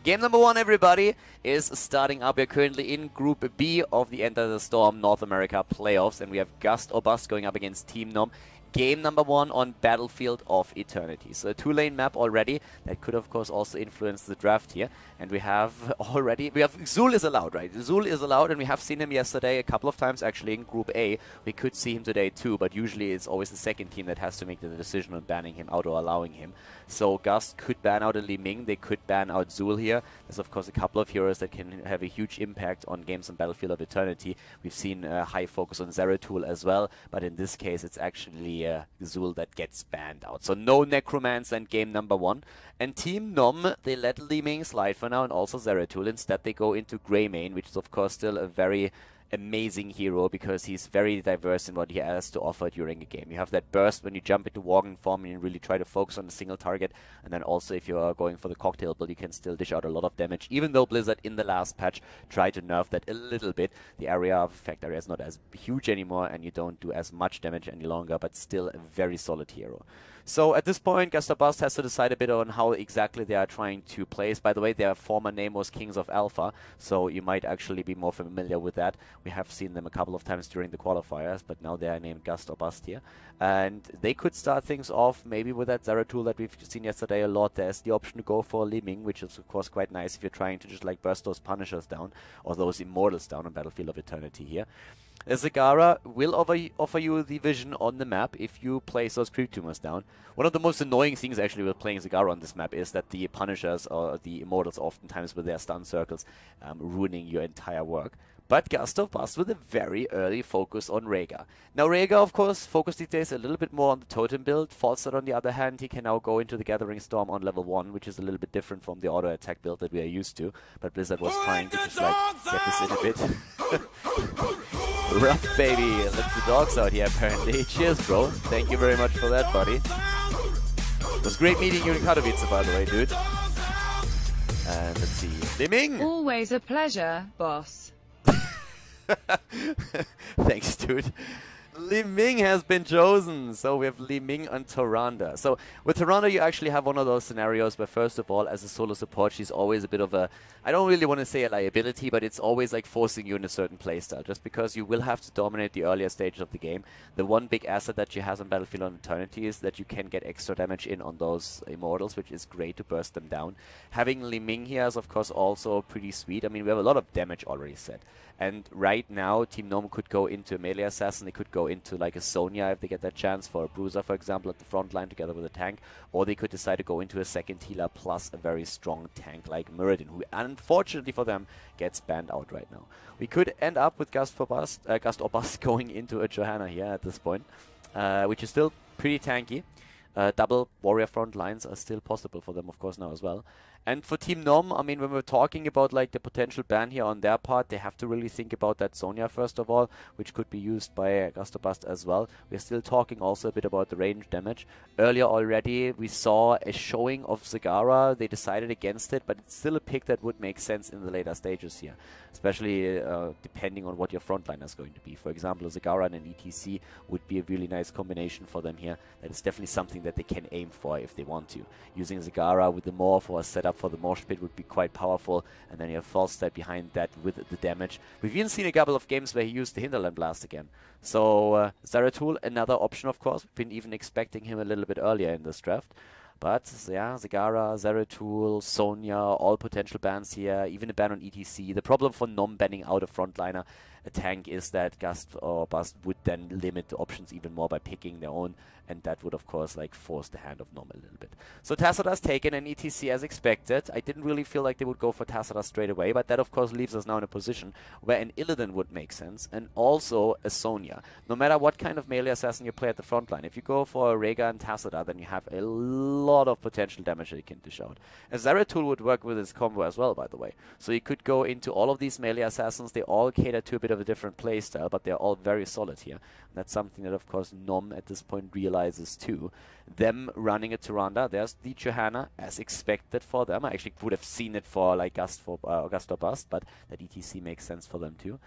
Game number 1, everybody, is starting up. We're currently in Group B of the Enter the Storm North America playoffs, and we have Gust or Bust going up against Team NOM. Game number 1 on Battlefield of Eternity. So a 2-lane map already. That could, of course, also influence the draft here. And we have already... Zul is allowed, right? Zul is allowed, and we have seen him yesterday a couple of times, actually, in Group A. We could see him today, too, but usually it's always the second team that has to make the decision on banning him out or allowing him. So Gust could ban out a Li Ming. They could ban out Zul here. There's, of course, a couple of heroes that can have a huge impact on games on Battlefield of Eternity. We've seen high focus on Zeratul as well, but in this case, it's actually Zul that gets banned out. So no Necromancer in game number 1. And Team NOM, they let Li Ming slide for now, and also Zeratul. Instead, they go into Greymane, which is, of course, still a very amazing hero because he's very diverse in what he has to offer during a game. You have that burst when you jump into Worgen form and you really try to focus on a single target, and then also if you are going for the cocktail build, you can still dish out a lot of damage, even though Blizzard in the last patch tried to nerf that a little bit. The area of effect area is not as huge anymore and you don't do as much damage any longer, but still a very solid hero. So at this point, Gust or Bust has to decide a bit on how exactly they are trying to place. By the way, their former name was Kings of Alpha, so you might actually be more familiar with that. We have seen them a couple of times during the qualifiers, but now they are named Gust or Bust here. And they could start things off maybe with that Zeratul that we've seen yesterday a lot. There's the option to go for Li Ming, which is of course quite nice if you're trying to just like burst those Punishers down, or those Immortals down on Battlefield of Eternity here. Zagara will offer you the vision on the map if you place those creep tumors down. One of the most annoying things actually with playing Zagara on this map is that the Punishers or the Immortals oftentimes with their stun circles ruining your entire work. But Gust or Bust with a very early focus on Rhaegar. Now Rhaegar, of course, focus these days a little bit more on the totem build. Falstad, on the other hand, he can now go into the Gathering Storm on level 1, which is a little bit different from the auto attack build that we are used to. But Blizzard was trying to just like get this in a bit. Rough, baby. Let's the dogs out here, apparently. Cheers, bro. Thank you very much for that, buddy. It was great meeting you in Katowice, by the way, dude. And let's see. Li Ming! Always a pleasure, boss. Thanks, dude. Li Ming has been chosen, so we have Li Ming on Tyrande. So with Tyrande, you actually have one of those scenarios where, first of all, as a solo support, she's always a bit of a, I don't really want to say a liability, but it's always like forcing you in a certain playstyle, just because you will have to dominate the earlier stages of the game. The one big asset that she has on Battlefield on Eternity is that you can get extra damage in on those Immortals, which is great to burst them down. Having Li Ming here is, of course, also pretty sweet. I mean, we have a lot of damage already set. And right now, Team NOM could go into a melee assassin, they could go into like a Sonya if they get that chance, for a Bruiser, for example, at the front line together with a tank, or they could decide to go into a second healer plus a very strong tank like Muradin, who unfortunately for them gets banned out right now. We could end up with Gust or Bust going into a Johanna here at this point, which is still pretty tanky. Double warrior front lines are still possible for them, of course, now as well. And for Team NOM, I mean, when we're talking about like the potential ban here on their part, they have to really think about that Sonya first of all, which could be used by Gust or Bust as well. We're still talking also a bit about the range damage. Earlier already, we saw a showing of Zagara. They decided against it, but it's still a pick that would make sense in the later stages here, especially depending on what your frontline is going to be. For example, Zagara and an ETC would be a really nice combination for them here. That is definitely something that they can aim for if they want to. Using Zagara with the Morph or a setup for the Morph Pit would be quite powerful, and then you have Falstad behind that with the damage. We've even seen a couple of games where he used the Hinterland Blast again. So Zeratul, another option, of course. We've been even expecting him a little bit earlier in this draft. But yeah, Zagara, Zeratul, Sonya, all potential bans here, even a ban on ETC. The problem for NOM banning out a frontliner, a tank, is that Gust or Bust would then limit the options even more by picking their own, and that would of course like force the hand of NOM a little bit. So Tassada's taken an ETC as expected. I didn't really feel like they would go for Tassada straight away, but that of course leaves us now in a position where an Illidan would make sense, and also a Sonya. No matter what kind of melee assassin you play at the front line, if you go for a Rhaegar and Tassada, then you have a lot of potential damage that you can dish out. A Zeratul would work with his combo as well, by the way. So you could go into all of these melee assassins. They all cater to a bit of a different playstyle, but they're all very solid here. And that's something that, of course, NOM at this point realizes too. Them running a Tyrande, there's the Johanna, as expected for them. I actually would have seen it for like Gust or Bust, but that ETC makes sense for them too.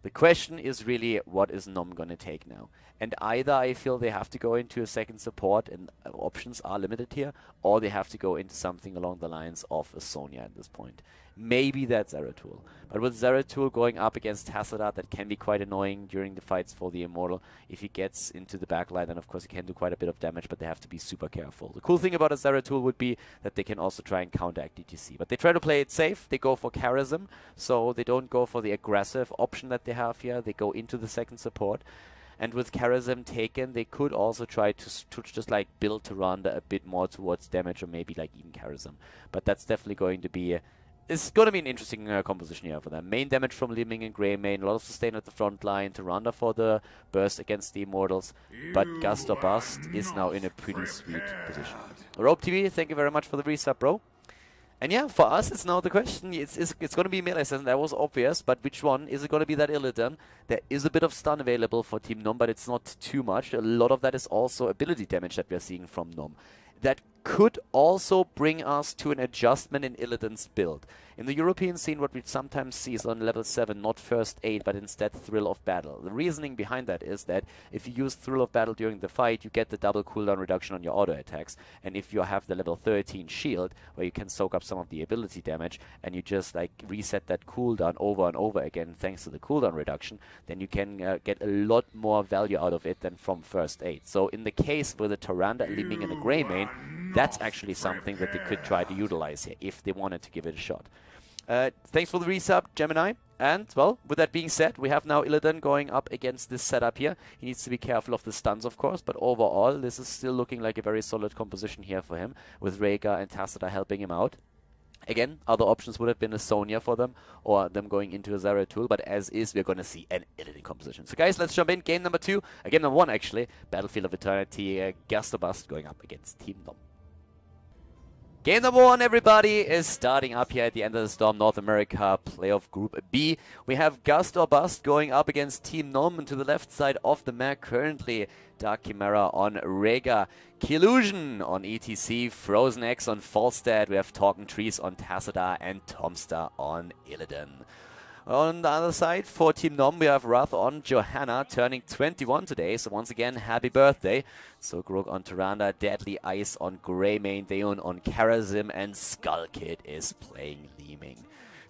The question is really, what is NOM going to take now? And either I feel they have to go into a second support, and options are limited here, or they have to go into something along the lines of a Sonya at this point. Maybe that's Zeratul. But with Zeratul going up against Tassadar, that can be quite annoying during the fights for the Immortal. If he gets into the backline, then of course he can do quite a bit of damage, but they have to be super careful. The cool thing about a Zeratul would be that they can also try and counteract DTC. But they try to play it safe. They go for charism, so they don't go for the aggressive option that they have here. They go into the second support. And with charism taken, they could also try to just like build Tyrande a bit more towards damage, or maybe like even charism. But that's definitely going to be... It's going to be an interesting composition here for them. Main damage from Liming and Greymane, a lot of sustain at the front line, Tyrande for the burst against the Immortals, but Gust or Bust is now in a pretty sweet position. Rope TV, thank you very much for the resub, bro. And yeah, for us, it's now the question. It's going to be melee assassin. That was obvious, but which one? Is it going to be that Illidan? There is a bit of stun available for Team NOM, but it's not too much. A lot of that is also ability damage that we are seeing from NOM. That could also bring us to an adjustment in Illidan's build. In the European scene, what we sometimes see is on level 7, not first aid, but instead Thrill of Battle. The reasoning behind that is that if you use Thrill of Battle during the fight, you get the double cooldown reduction on your auto attacks. And if you have the level 13 shield, where you can soak up some of the ability damage, and you just like reset that cooldown over and over again thanks to the cooldown reduction, then you can get a lot more value out of it than from first aid. So in the case with a Tyrande, a Liming, and a Greymane, that's actually something that they could try to utilize here if they wanted to give it a shot. Thanks for the resub, Gemini. And, well, with that being said, we have now Illidan going up against this setup here. He needs to be careful of the stuns, of course, but overall, this is still looking like a very solid composition here for him, with Rhaegar and Tassadar helping him out. Again, other options would have been a Sonya for them, or them going into a Zeratul, but as is, we're going to see an Illidan composition. So guys, let's jump in. Game number 2, game number 1 actually, Battlefield of Eternity, Gust or Bust going up against Team NOM. Game number 1, everybody, is starting up here at the end of the Storm North America Playoff Group B. We have Gust or Bust going up against Team NOM, and to the left side of the map currently Dark Chimera on Rhaegar, Killusion on ETC, Frozen X on Falstad, we have Talking Trees on Tassadar, and Tomstar on Illidan. On the other side, for Team NOM, we have Wrath on Johanna, turning 21 today, so once again, happy birthday. So Grog on Tyrande, Deadly Ice on Greymane, Daeon on Charism, and Skull Kid is playing Liming.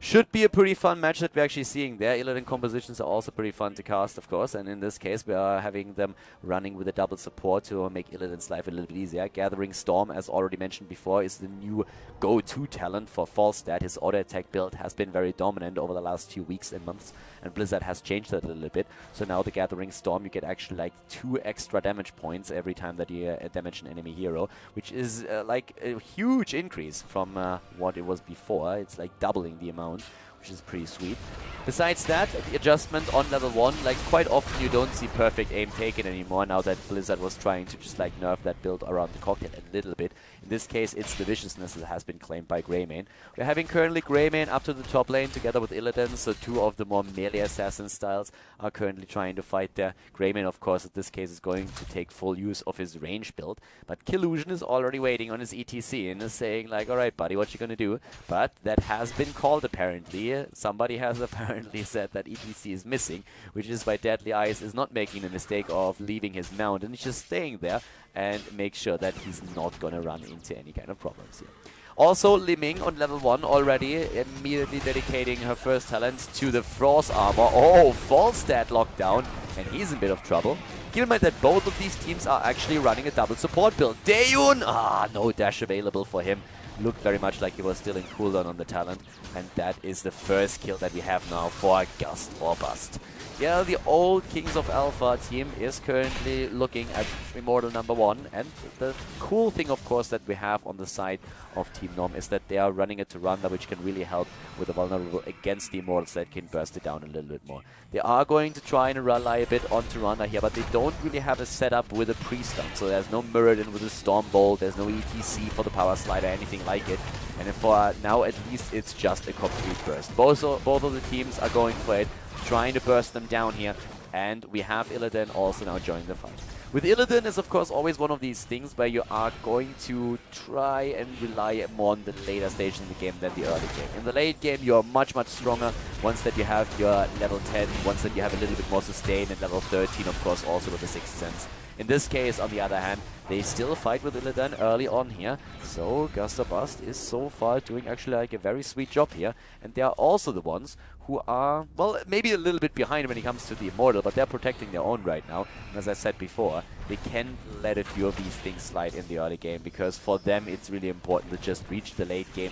Should be a pretty fun match that we're actually seeing there. Illidan compositions are also pretty fun to cast, of course, and in this case we are having them running with a double support to make Illidan's life a little bit easier. Gathering Storm, as already mentioned before, is the new go-to talent for Falstad. His auto-attack build has been very dominant over the last few weeks and months, and Blizzard has changed that a little bit. So now the Gathering Storm, you get actually like 2 extra damage points every time that you damage an enemy hero, which is like a huge increase from what it was before. It's like doubling the amount, which is pretty sweet. Besides that, the adjustment on level 1, like quite often you don't see perfect aim taken anymore now that Blizzard was trying to just like nerf that build around the cocktail a little bit. In this case, it's the viciousness that has been claimed by Greymane. We're having currently Greymane up to the top lane together with Illidan, so 2 of the more melee assassin styles are currently trying to fight there. Greymane, of course, in this case is going to take full use of his range build, but Killusion is already waiting on his ETC and is saying like, alright buddy, what you gonna do? But that has been called apparently. Somebody has apparently said that ETC is missing, which is why Deadly Eyes is not making the mistake of leaving his mount and he's just staying there and make sure that he's not gonna run into any kind of problems here. Also, Liming on level 1 already, immediately dedicating her first talent to the Frost Armor. Oh, Falstad locked down, and he's in a bit of trouble. Keep in mind that both of these teams are actually running a double support build. Daeon! No dash available for him. Looked very much like he was still in cooldown on the talent, and that is the first kill that we have now for Gust or Bust. Yeah, the old Kings of Alpha team is currently looking at Immortal number 1, and the cool thing, of course, that we have on the side of Team NOM is that they are running a Tyrande, which can really help with the vulnerable against the Immortals that can burst it down a little bit more. They are going to try and rely a bit on Tyrande here, but they don't really have a setup with a pre-stun, so there's no Mirrodin with a Storm Bolt, there's no ETC for the Power Slider, anything like it. And for now, at least, it's just a complete burst. Both of the teams are going for it, trying to burst them down here, and we have Illidan also now join the fight. With Illidan is of course always one of these things where you are going to try and rely more on the later stage in the game than the early game. In the late game you're much stronger once that you have your level 10, once that you have a little bit more sustain, and level 13 of course also with the 6th sense. In this case, on the other hand, they still fight with Illidan early on here. So Gust or Bust is so far doing actually like a very sweet job here. And they are also the ones who are, well, maybe a little bit behind when it comes to the Immortal, but they're protecting their own right now. And as I said before, they can let a few of these things slide in the early game, because for them it's really important to just reach the late game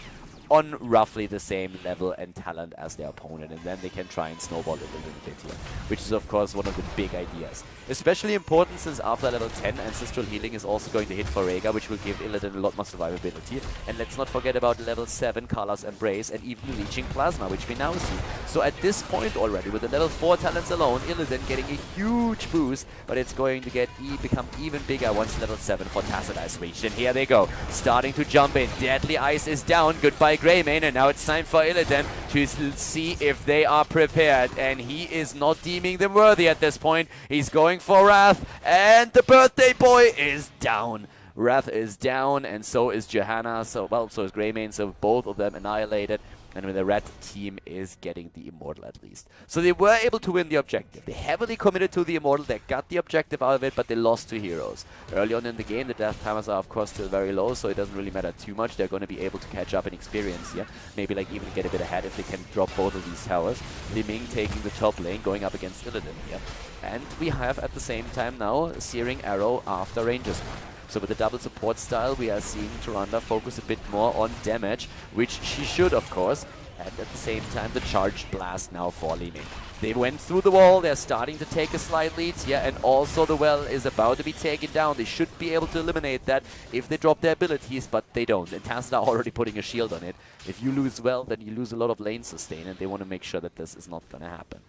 on roughly the same level and talent as their opponent, and then they can try and snowball it a little bit here, which is of course one of the big ideas. Especially important since after level 10 Ancestral Healing is also going to hit for Rhaegar, which will give Illidan a lot more survivability. And let's not forget about level 7 Karla's Embrace and even Leeching Plasma, which we now see. So at this point already, with the level 4 talents alone, Illidan getting a huge boost, but it's going to become even bigger once level 7 for Tacit Ice reached. And here they go, starting to jump in. Deadly Ice is down, goodbye Greymane, and now it's time for Illidan to see if they are prepared, and he is not deeming them worthy at this point. He's going for Wrath, and the birthday boy is down. Wrath is down, and so is Johanna, so is Greymane, so both of them annihilated. And the red team is getting the Immortal at least. So they were able to win the objective. They heavily committed to the Immortal, they got the objective out of it, but they lost to heroes. Early on in the game, the death timers are of course still very low, so it doesn't really matter too much. They're going to be able to catch up in experience here. Maybe like even get a bit ahead if they can drop both of these towers. Li Ming taking the top lane, going up against Illidan here. And we have at the same time now Searing Arrow after Rangers. So with the double support style, we are seeing Tyrande focus a bit more on damage, which she should, of course. And at the same time, the Charged Blast now for Li Ming. They went through the wall, they're starting to take a slight lead here, and also the well is about to be taken down. They should be able to eliminate that if they drop their abilities, but they don't. And Tacit are already putting a shield on it. If you lose well, then you lose a lot of lane sustain, and they want to make sure that this is not going to happen.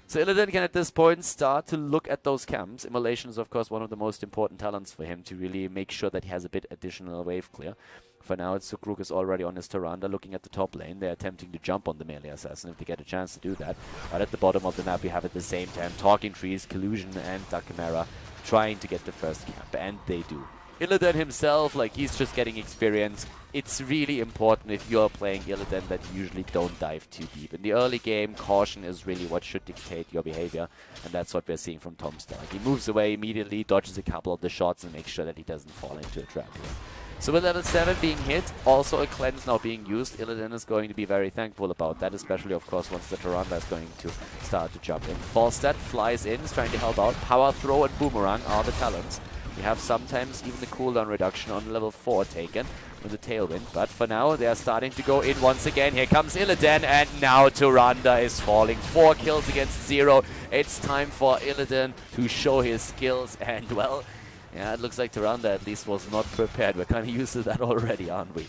So Illidan can at this point start to look at those camps. Immolation is of course one of the most important talents for him to really make sure that he has a bit additional wave clear. For now, Sukruk is already on his Tyrande looking at the top lane. They're attempting to jump on the melee assassin if they get a chance to do that. But at the bottom of the map we have at the same time Talking Trees, Collusion and Dark Chimera trying to get the first camp, and they do. Illidan himself, like, he's just getting experience. It's really important if you're playing Illidan that you usually don't dive too deep. In the early game, caution is really what should dictate your behavior, and that's what we're seeing from Tom Stark. He moves away immediately, dodges a couple of the shots, and makes sure that he doesn't fall into a trap here. So with level 7 being hit, also a cleanse now being used, Illidan is going to be very thankful about that, especially of course once the Tyrande is going to start to jump in. Falstad flies in, is trying to help out. Power Throw and Boomerang are the talents. We have sometimes even the cooldown reduction on level 4 taken with the Tailwind, but for now they are starting to go in once again. Here comes Illidan, and now Tyrande is falling. 4 kills against 0. It's time for Illidan to show his skills, and well, yeah, it looks like Tyrande at least was not prepared. We're kind of used to that already, aren't we?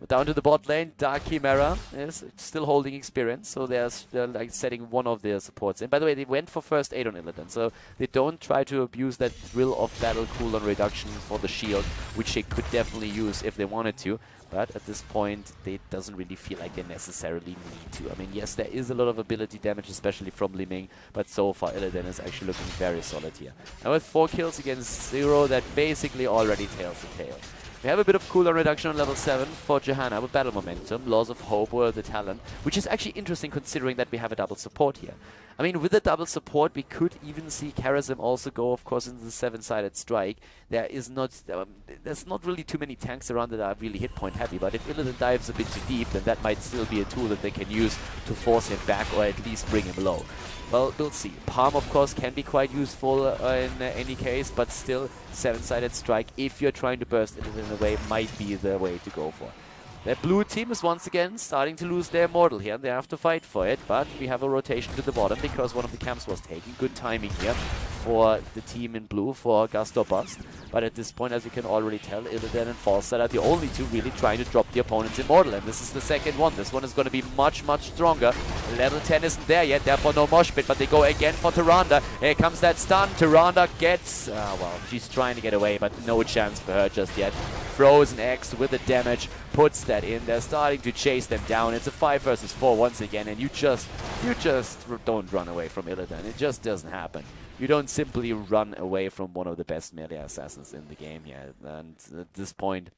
Down to the bot lane, Dark Chimera is still holding experience, so they're like setting one of their supports in. By the way, they went for first aid on Illidan, so they don't try to abuse that thrill of battle cooldown reduction for the shield, which they could definitely use if they wanted to. But at this point, it doesn't really feel like they necessarily need to. I mean, yes, there is a lot of ability damage, especially from Li Ming, but so far Illidan is actually looking very solid here. And with 4 kills against 0, that basically already tails the tail. We have a bit of cooldown reduction on level 7 for Johanna with Battle Momentum. Laws of Hope were the talent, which is actually interesting considering that we have a double support here. I mean, with a double support, we could even see Karazim also go, of course, into the 7-sided strike. There's not really too many tanks around that are really hit point heavy, but if Illidan dives a bit too deep, then that might still be a tool that they can use to force him back or at least bring him low. Well, we'll see. Palm, of course, can be quite useful in any case, but still, 7-sided strike, if you're trying to burst Illidan away, might be the way to go for. The blue team is once again starting to lose their Immortal here, and they have to fight for it, but we have a rotation to the bottom because one of the camps was taken. Good timing here for the team in blue, for Gust or Bust. But at this point, as you can already tell, Illidan and Falstad are the only two really trying to drop the opponent's Immortal, and this is the second one. This one is going to be much stronger. Level 10 isn't there yet, therefore no mosh pit, but they go again for Tyrande. Here comes that stun. Tyrande gets... well, she's trying to get away, but no chance for her just yet. Frozen X with the damage puts that in. They're starting to chase them down. It's a 5 versus 4 once again, and you just don't run away from Illidan. It just doesn't happen. You don't simply run away from one of the best melee assassins in the game here. And at this point,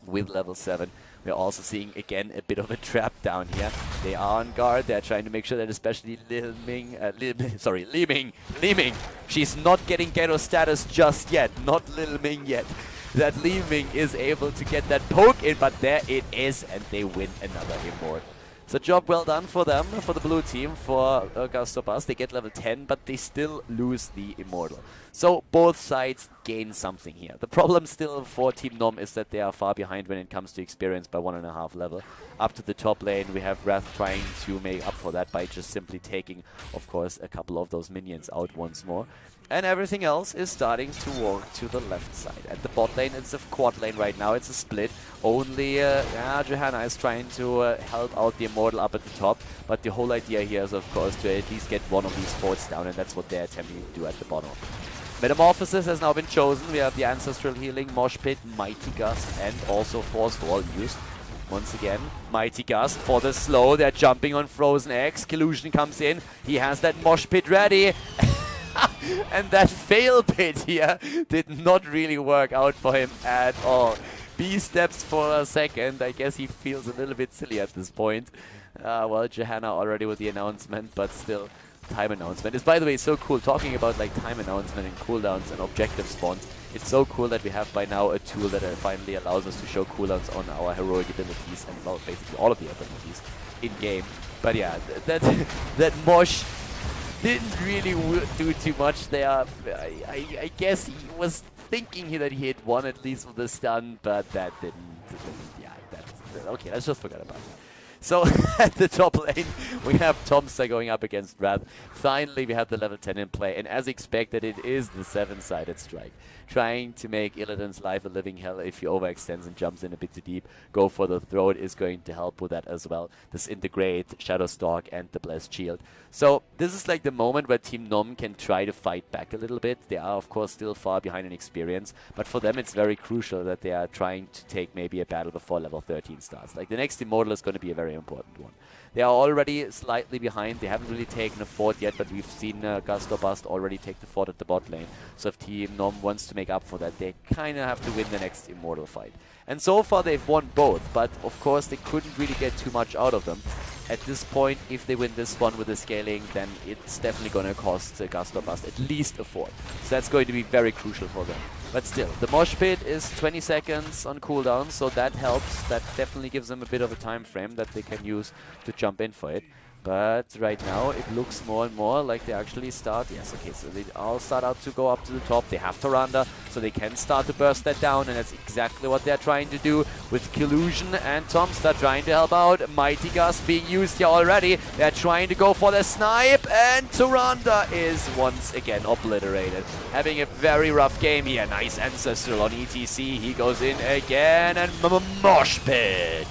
with level 7, we're also seeing again a bit of a trap down here. They are on guard. They're trying to make sure that especially Li Ming, she's not getting ghetto status just yet. Not Lil Ming yet. That Li Ming is able to get that poke in, but there it is, and they win another Immort. So job well done for them, for the blue team, for Gust or Bust. They get level 10, but they still lose the Immortal. So both sides gain something here. The problem still for Team NOM is that they are far behind when it comes to experience by 1.5 level. Up to the top lane, we have Wrath trying to make up for that by just simply taking, of course, a couple of those minions out once more. And everything else is starting to walk to the left side. At the bot lane, it's a quad lane right now. It's a split. Only Johanna is trying to help out the Immortal up at the top. But the whole idea here is, of course, to at least get one of these forts down. And that's what they're attempting to do at the bottom. Metamorphosis has now been chosen. We have the Ancestral Healing, Mosh Pit, Mighty Gust, and also Force Wall used. Once again, Mighty Gust for the slow. They're jumping on Frozen X. Collusion comes in. He has that Mosh Pit ready. And that fail pit here did not really work out for him at all. B steps for a second. I guess he feels a little bit silly at this point. Well, Johanna already with the announcement, but still, time announcement is, by the way, so cool. Talking about like time announcement and cooldowns and objective spawns, it's so cool that we have by now a tool that finally allows us to show cooldowns on our heroic abilities and, well, basically all of the abilities in game. But yeah, that Mosh didn't really do too much there. I guess he was thinking that he had won at least with the stun, but that didn't. Yeah, that's okay. Let's just forget about it. So at the top lane, we have Tomsa going up against Wrath. Finally, we have the level 10 in play, and as expected, it is the 7-sided strike. Trying to make Illidan's life a living hell. If he overextends and jumps in a bit too deep, go for the throat is going to help with that as well. Disintegrate, Shadowstalk, and the Blessed Shield. So this is like the moment where Team NOM can try to fight back a little bit. They are, of course, still far behind in experience, but for them it's very crucial that they are trying to take maybe a battle before level 13 starts. Like the next Immortal is going to be a very important one. They are already slightly behind. They haven't really taken a fort yet, but we've seen Gust or Bust already take the fort at the bot lane. So if Team NOM wants to make up for that, they kind of have to win the next Immortal fight. And so far they've won both, but of course they couldn't really get too much out of them. At this point, if they win this one with the scaling, then it's definitely going to cost Gust or Bust at least a fort. So that's going to be very crucial for them. But still, the Mosh Pit is 20 seconds on cooldown, so that helps. That definitely gives them a bit of a time frame that they can use to jump in for it. But right now, it looks more and more like they actually start. Yes, okay, so they all start out to go up to the top. They have Tyrande, so they can start to burst that down, and that's exactly what they're trying to do with Collusion and Tomsta trying to help out. Mighty Gust being used here already. They're trying to go for the snipe, and Tyrande is once again obliterated. Having a very rough game here. Nice Ancestral on ETC. He goes in again, and Mosh Pit.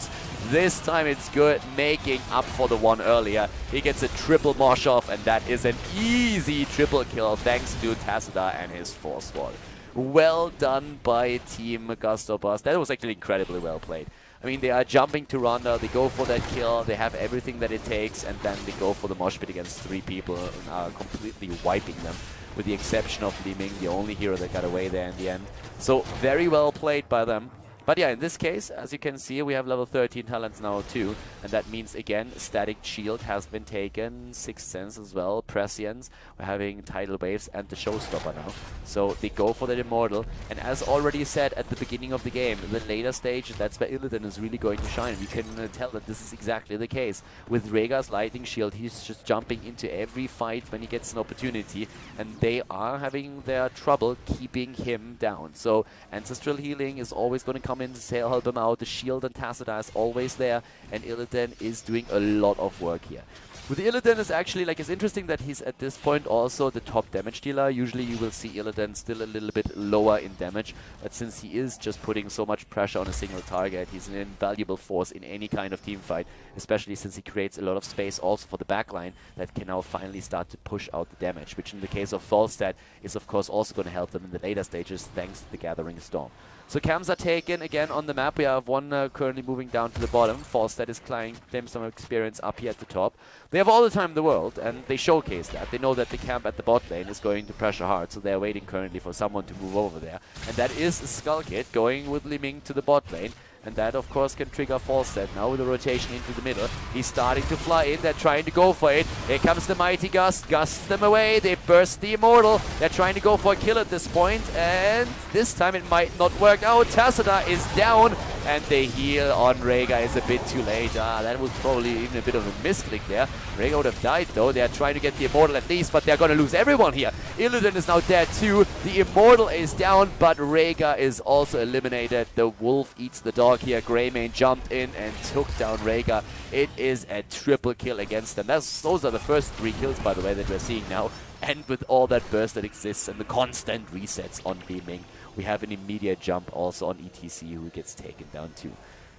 This time it's good, making up for the one earlier. He gets a triple mosh off, and that is an easy triple kill thanks to Tassadar and his Force Wall. Well done by Team Gust or Bust. That was actually incredibly well played. I mean, they are jumping to Tyrande, they go for that kill, they have everything that it takes, and then they go for the mosh pit against 3 people and are completely wiping them, with the exception of Li Ming, the only hero that got away there in the end. So, very well played by them. But yeah, in this case, as you can see, we have level 13 talents now too. And that means, again, Static Shield has been taken, Sixth Sense as well, Prescience. We're having Tidal Waves and the Showstopper now. So they go for that Immortal. And as already said at the beginning of the game, in the later stage, that's where Illidan is really going to shine. You can tell that this is exactly the case. With Rhaegar's Lightning Shield, he's just jumping into every fight when he gets an opportunity. And they are having their trouble keeping him down. So Ancestral Healing is always going to come in to help him out. The shield and Tassadar is always there, and Illidan is doing a lot of work here. With Illidan, is actually, like, it's interesting that he's at this point also the top damage dealer. Usually you will see Illidan still a little bit lower in damage, but since he is just putting so much pressure on a single target, he's an invaluable force in any kind of team fight, especially since he creates a lot of space also for the backline that can now finally start to push out the damage, which in the case of Falstad is of course also going to help them in the later stages thanks to the Gathering Storm. So camps are taken again on the map. We have one currently moving down to the bottom. Falstad is claiming some experience up here at the top. They have all the time in the world, and they showcase that. They know that the camp at the bot lane is going to pressure hard, so they're waiting currently for someone to move over there. And that is Skull Kid going with Li Ming to the bot lane. And that, of course, can trigger Falstad. Now with the rotation into the middle. He's starting to fly in. They're trying to go for it. Here comes the mighty Gust. Gusts them away. They burst the Immortal. They're trying to go for a kill at this point. And this time it might not work out. Tassadar is down. And the heal on Rhaegar is a bit too late. That was probably even a bit of a misclick there. Rhaegar would have died, though. They're trying to get the Immortal at least, but they're going to lose everyone here. Illidan is now dead, too. The Immortal is down, but Rhaegar is also eliminated. The wolf eats the dog here. Greymane jumped in and took down Rhaegar. It is a triple kill against them. Those are the first 3 kills, by the way, that we're seeing now. And with all that burst that exists and the constant resets on Li Ming, we have an immediate jump also on ETC, who gets taken down too.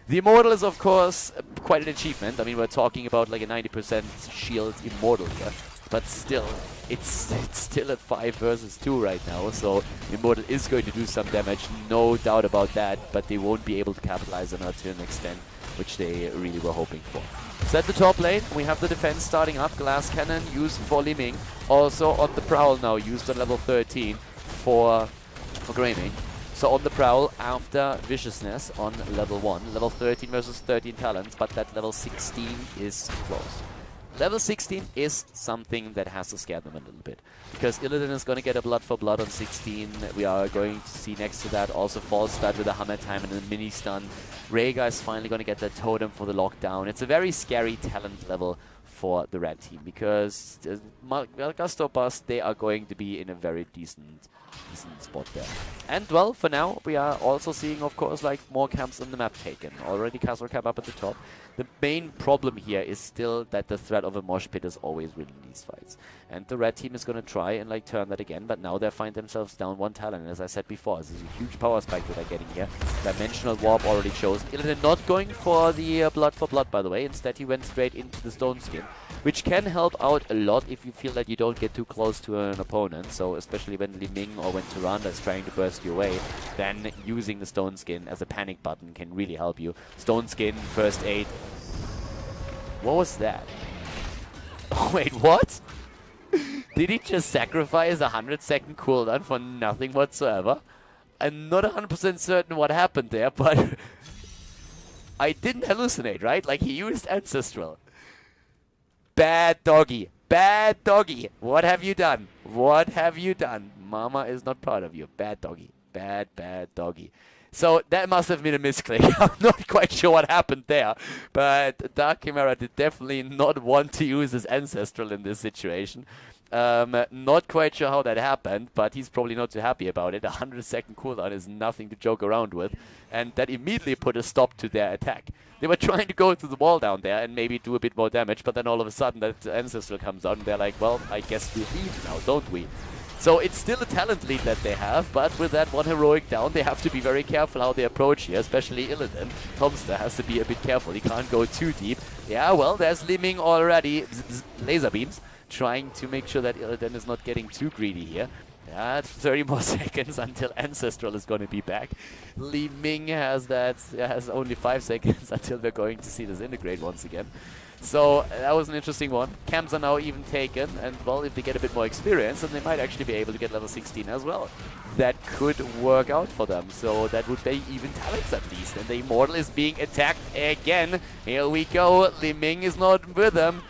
The Immortal is, of course, quite an achievement. I mean, we're talking about like a 90% shield Immortal here. But still, it's still a 5 versus 2 right now. So Immortal is going to do some damage, no doubt about that. But they won't be able to capitalize on it to an extent which they really were hoping for. So at the top lane, we have the defense starting up. Glass Cannon used for Li Ming. Also on the Prowl now, used on level 13 for Greymane. So on the Prowl after Viciousness on level 1. Level 13 versus 13 talents, but that level 16 is close. Level 16 is something that has to scare them a little bit. Because Illidan is going to get a blood for blood on 16. We are going to see next to that also Falstad with a hammer time and a mini stun. Rhaegar is finally going to get the totem for the lockdown. It's a very scary talent level for the red team. Because Gust or Bust, they are going to be in a very decent spot there. And well, for now, we are also seeing, of course, like more camps on the map taken. Already Castle Camp up at the top. The main problem here is still that the threat of a mosh pit is always winning these fights. And the red team is going to try and like turn that again, but now they find themselves down 1 talent. And as I said before, this is a huge power spike that they're getting here. Dimensional Warp already chosen. Illidan not going for the blood for blood, by the way. Instead, he went straight into the Stone Skin, which can help out a lot if you feel that you don't get too close to an opponent. So especially when Li Ming or when Tyrande is trying to burst your way, then using the Stone Skin as a panic button can really help you. Stone Skin, first aid. What was that? Oh, wait, what? Did he just sacrifice a 100-second cooldown for nothing whatsoever? I'm not 100% certain what happened there, but I didn't hallucinate, right? Like, he used Ancestral. Bad doggy. Bad doggy. What have you done? What have you done? Mama is not proud of you. Bad doggy. Bad, bad doggy. So that must have been a misclick. I'm not quite sure what happened there. But Dark Chimera did definitely not want to use his Ancestral in this situation. Not quite sure how that happened, but he's probably not too happy about it. A 100-second cooldown is nothing to joke around with. And that immediately put a stop to their attack. They were trying to go through the wall down there and maybe do a bit more damage, but then all of a sudden that Ancestral comes out and they're like, well, I guess we leave now, don't we? So it's still a talent lead that they have, but with that 1 heroic down, they have to be very careful how they approach here, especially Illidan. Tomster has to be a bit careful, he can't go too deep. Yeah, well, there's Li Ming already, laser beams, trying to make sure that Illidan is not getting too greedy here. Yeah, 30 more seconds until Ancestral is going to be back. Li Ming has only 5 seconds until we're going to see this integrate once again. So that was an interesting one. Camps are now even taken, and well, if they get a bit more experience, then they might actually be able to get level 16 as well. That could work out for them, so that would be even talents at least. And the Immortal is being attacked again. Here we go. Li Ming is not with them.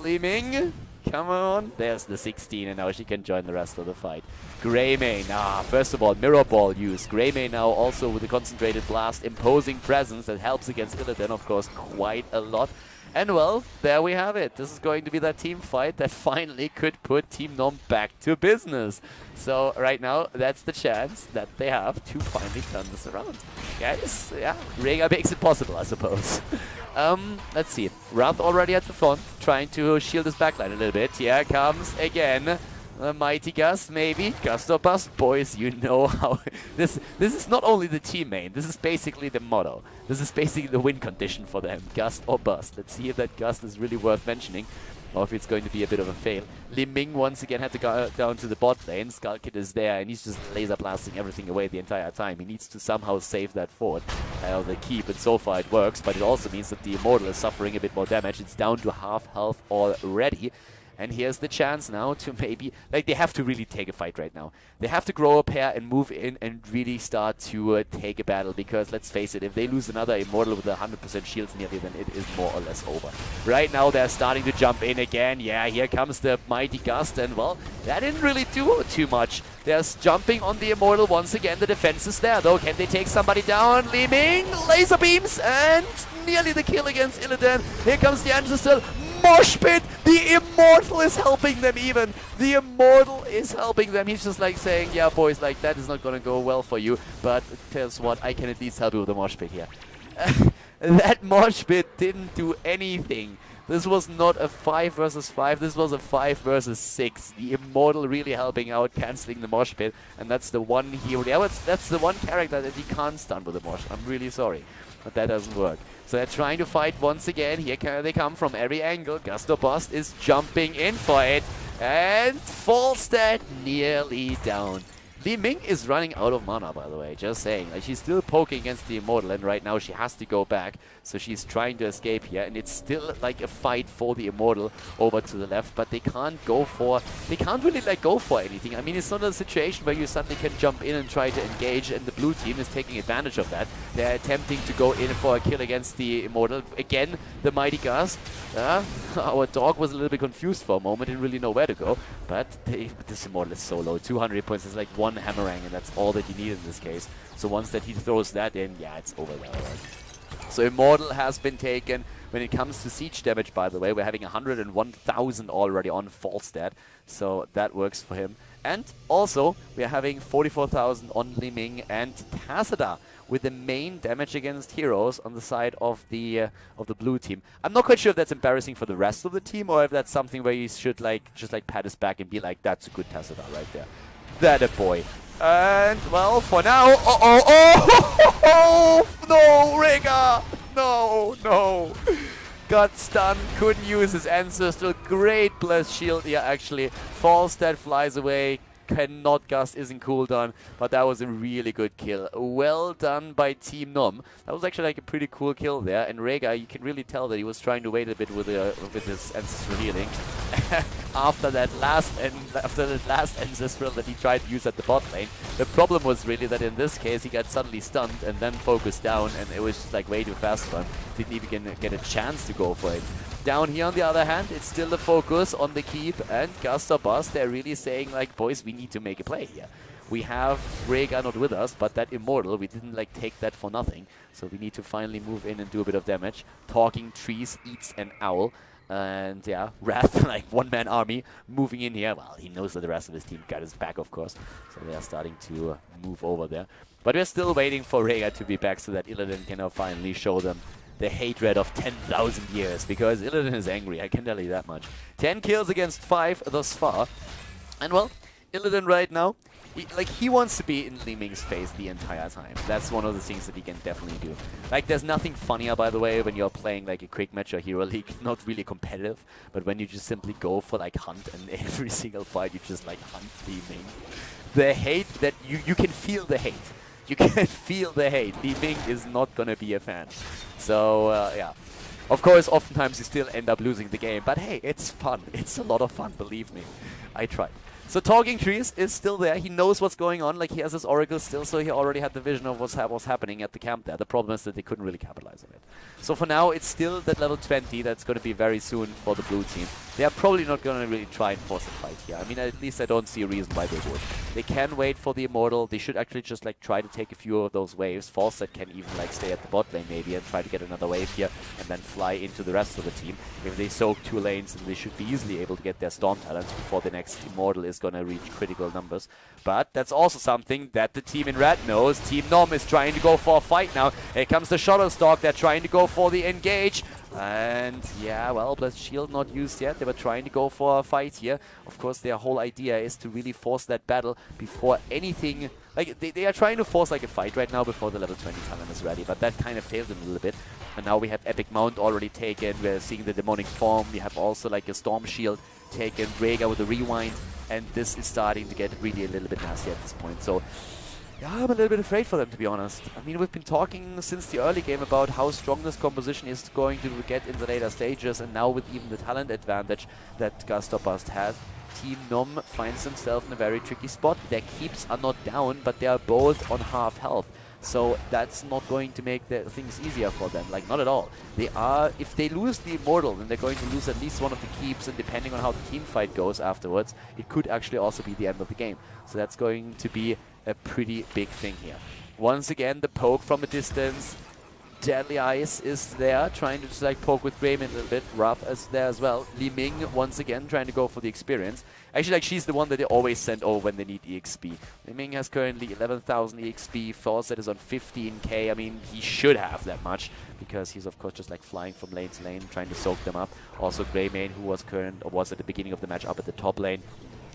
Li Ming, come on. There's the 16, and now she can join the rest of the fight. Greymane, first of all, Mirror Ball use. Greymane now also with a concentrated blast, imposing presence that helps against Illidan, of course, quite a lot. And well, there we have it. This is going to be that team fight that finally could put Team NOM back to business. So right now, that's the chance that they have to finally turn this around. Guys, yeah, Rhaegar makes it possible, I suppose. Let's see. Wrath already at the front, trying to shield his backline a little bit. Here comes again the mighty Gust, maybe. Gust or Bust, boys, you know how... This is not only the team main, this is basically the motto. This is basically the win condition for them, Gust or Bust. Let's see if that Gust is really worth mentioning. or if it's going to be a bit of a fail. Li Ming once again had to go down to the bot lane. Skull Kid is there, and he's just laser blasting everything away the entire time. He needs to somehow save that fort, the keep, and so far it works, but it also means that the Immortal is suffering a bit more damage. It's down to half health already. And here's the chance now to maybe, like, they have to really take a fight right now. They have to grow a pair and move in and really start to take a battle, because let's face it, if they lose another Immortal with 100% shields nearly, then it is more or less over. Right now they're starting to jump in again. Yeah, here comes the mighty Gust, and well, that didn't really do too much. They're jumping on the Immortal once again. The defense is there though. Can they take somebody down? Li Ming, laser beams, and nearly the kill against Illidan. Here comes the Ancestor. Mosh pit! The Immortal is helping them even. The Immortal is helping them. He's just like saying, yeah, boys, like, that is not going to go well for you. But tell us what, I can at least help you with the mosh pit here. That mosh pit didn't do anything. This was not a 5 versus 5. This was a 5 versus 6. The Immortal really helping out, cancelling the mosh pit. And that's the one hero. Yeah, that's the one character that he can't stun with the mosh. I'm really sorry, but that doesn't work. So they're trying to fight once again. Here they come from every angle. Gust or Bust is jumping in for it. And Falstad nearly down. Li Ming is running out of mana, by the way, just saying. Like, she's still poking against the Immortal, and right now she has to go back. So she's trying to escape here, and it's still like a fight for the Immortal over to the left, but they can't go for, they can't really like go for anything. I mean, it's not a situation where you suddenly can jump in and try to engage, and the blue team is taking advantage of that. They're attempting to go in for a kill against the Immortal. Again, the mighty Gust. Our dog was a little bit confused for a moment, didn't really know where to go, but this Immortal is so low. 200 points is like one hammerang, and that's all that you need in this case. So once that he throws that in, yeah, it's over there. So Immortal has been taken. When it comes to siege damage, by the way, we're having 101,000 already on Falstad, so that works for him. And also, we're having 44,000 on Li Ming and Tassadar, with the main damage against heroes on the side of the blue team. I'm not quite sure if that's embarrassing for the rest of the team, or if that's something where you should like just like pat his back and be like, that's a good Tassadar right there. That a boy. And well, for now, no, Rega, no. Got stunned, couldn't use his ancestral. Great blessed shield here, actually. Falstad flies away. Cannot Gust, isn't cooldown, but that was a really good kill. Well done by Team NOM. That was actually like a pretty cool kill there, and Rega, you can really tell that he was trying to wait a bit with his ancestral healing. after that last ancestral that he tried to use at the bot lane. The problem was really that in this case he got suddenly stunned and then focused down, and it was just like way too fast for him. Didn't even get a chance to go for it. Down here, on the other hand, it's still the focus on the keep, and Gust or Bust, they're really saying, like, boys, we need to make a play here. We have Rega not with us, but that Immortal, we didn't, like, take that for nothing. So we need to finally move in and do a bit of damage. Talking Trees eats an owl. And, yeah, Wrath, like, one-man army, moving in here. Well, he knows that the rest of his team got his back, of course. So they are starting to move over there. But we're still waiting for Rega to be back so that Illidan can now finally show them the hatred of 10,000 years, because Illidan is angry, I can tell you that much. 10 kills against 5 thus far. And well, Illidan right now, he wants to be in Li Ming's face the entire time. That's one of the things that he can definitely do. Like, there's nothing funnier, by the way, when you're playing like a quick match or hero league, not really competitive, but when you just simply go for like hunt, and every single fight you just like hunt Li Ming. The hate that you can feel the hate. You can feel the hate. Li Ming is not gonna be a fan. So, yeah. Of course, oftentimes you still end up losing the game, but hey, it's fun. It's a lot of fun, believe me. I tried. So Talking Trees is still there. He knows what's going on. Like, he has his Oracle still, so he already had the vision of what's happening at the camp there. The problem is that they couldn't really capitalize on it. So for now, it's still that level 20 that's going to be very soon for the blue team. They are probably not going to really try and force a fight here. I mean, at least I don't see a reason why they would. They can wait for the Immortal. They should actually just, like, try to take a few of those waves. Falstad can even, like, stay at the bot lane maybe and try to get another wave here and then fly into the rest of the team. If they soak 2 lanes, then they should be easily able to get their Storm Talents before the next Immortal is is going to reach critical numbers. But that's also something that the team in red knows. Team NOM is trying to go for a fight now. Here comes the Shutterstock. They're trying to go for the engage. And yeah, well, Blessed Shield not used yet. They were trying to go for a fight here. Of course, their whole idea is to really force that battle before anything... Like, they are trying to force like a fight right now before the level 20 talent is ready, but that kind of failed them a little bit. And now we have Epic Mount already taken. We're seeing the Demonic Form. We have also like a Storm Shield taken. Rhaegar with the Rewind. And this is starting to get really a little bit nasty at this point. So... yeah, I'm a little bit afraid for them, to be honest. I mean, we've been talking since the early game about how strong this composition is going to get in the later stages, and now with even the talent advantage that Gust or Bust has, Team NOM finds himself in a very tricky spot. Their keeps are not down, but they are both on half health. So that's not going to make things easier for them, like not at all. They are, if they lose the Immortal, then they're going to lose at least one of the keeps, and depending on how the team fight goes afterwards, it could actually also be the end of the game. So that's going to be a pretty big thing here. Once again, the poke from a distance. Deadly Ice is there, trying to just like poke with Greymane a little bit. Rough is there as well. Li Ming once again trying to go for the experience. Actually, like, she's the one that they always send over when they need EXP. Li Ming has currently 11,000 EXP. Fawcett is on 15k. I mean, he should have that much because he's of course just like flying from lane to lane, trying to soak them up. Also Greymane, who was at the beginning of the match up at the top lane,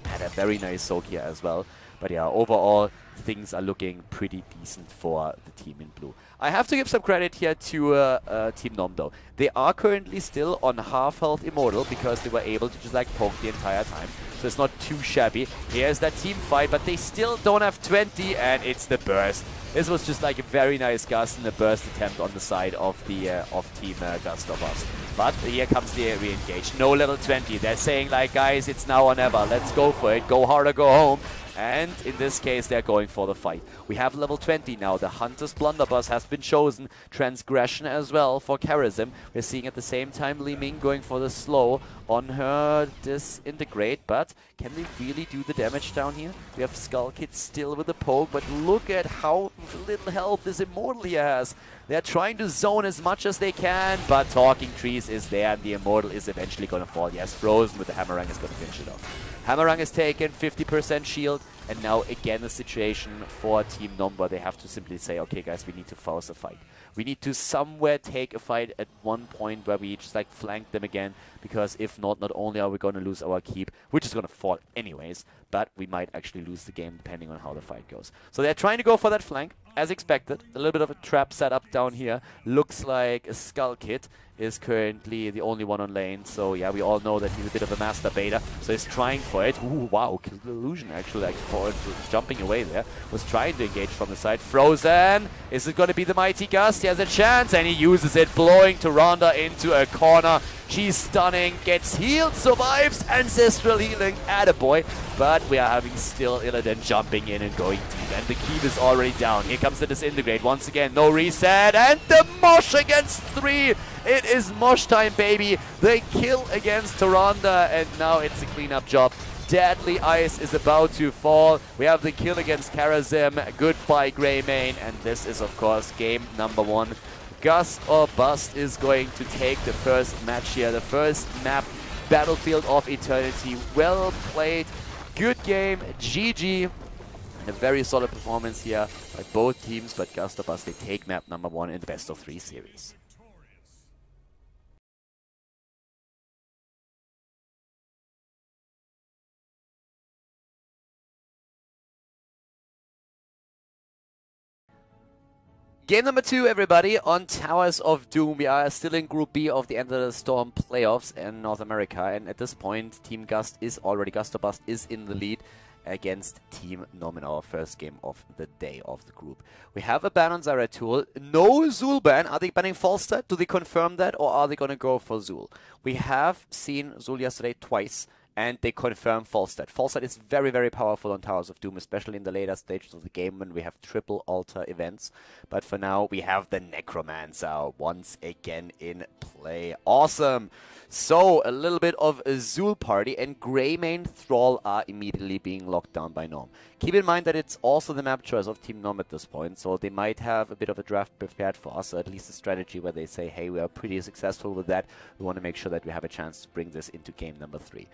had a very nice soak here as well. But yeah, overall, things are looking pretty decent for the team in blue. I have to give some credit here to Team NOM though. They are currently still on half health Immortal because they were able to just like poke the entire time. So it's not too shabby. Here's that team fight, but they still don't have 20, and it's the burst. This was just like a very nice Gust and a burst attempt on the side of the Team Gust or Bust. But here comes the re-engage. No level 20. They're saying like, guys, it's now or never. Let's go for it. Go hard or go home. And in this case, they're going for the fight. We have level 20 now. The Hunter's Blunderbuss has been chosen. Transgression as well for Kharazim. We're seeing at the same time Li Ming going for the slow on her Disintegrate. But can they really do the damage down here? We have Skull Kid still with the poke. But look at how little health this Immortal here has. They're trying to zone as much as they can. But Talking Trees is there. And the Immortal is eventually going to fall. Yes, Frozen with the Hammerang is going to finish it off. Hammerang is taken, 50% shield, and now again a situation for Team NOM where they have to simply say, okay guys, we need to force a fight. We need to somewhere take a fight at one point where we just like flank them again, because if not, not only are we going to lose our keep, which is going to fall anyways, but we might actually lose the game depending on how the fight goes. So they're trying to go for that flank, as expected. A little bit of a trap set up down here. Looks like a Skull Kid is currently the only one on lane. So yeah, we all know that he's a bit of a master beta. So he's trying for it. Ooh, wow, Illusion actually like for jumping away there. Was trying to engage from the side. Frozen! Is it going to be the mighty Gust? He has a chance and he uses it, blowing Tyrande into a corner. She's stunning, gets healed, survives, ancestral healing, attaboy. But we are having still Illidan jumping in and going deep. And the keep is already down. Here comes the Disintegrate. Once again, no reset. And the Mosh against 3. It is Mosh time, baby. They kill against Tyrande. And now it's a cleanup job. Deadly Ice is about to fall. We have the kill against Kharazim. Goodbye, Greymane. And this is, of course, game number 1. Gust or Bust is going to take the first match here. The first map, Battlefield of Eternity. Well played. Good game. GG. And a very solid performance here by both teams. But Gust or Bust, they take map number 1 in the best of 3 series. Game number 2, everybody, on Towers of Doom. We are still in Group B of the Enter the Storm playoffs in North America. And at this point, Team Gust or Bust is in the lead against Team NOM in our first game of the day of the group. We have a ban on Zeratul. No Zul ban. Are they banning Falstad? Do they confirm that? Or are they going to go for Zul? We have seen Zul yesterday twice. And they confirm Falstad. Falstad is very, very powerful on Towers of Doom, especially in the later stages of the game when we have triple altar events. But for now, we have the Necromancer once again in play. Awesome! So, a little bit of a Zul party, and Greymane Thrall are immediately being locked down by NOM. Keep in mind that it's also the map choice of Team NOM at this point, so they might have a bit of a draft prepared for us, or at least a strategy where they say, hey, we are pretty successful with that. We want to make sure that we have a chance to bring this into game number 3.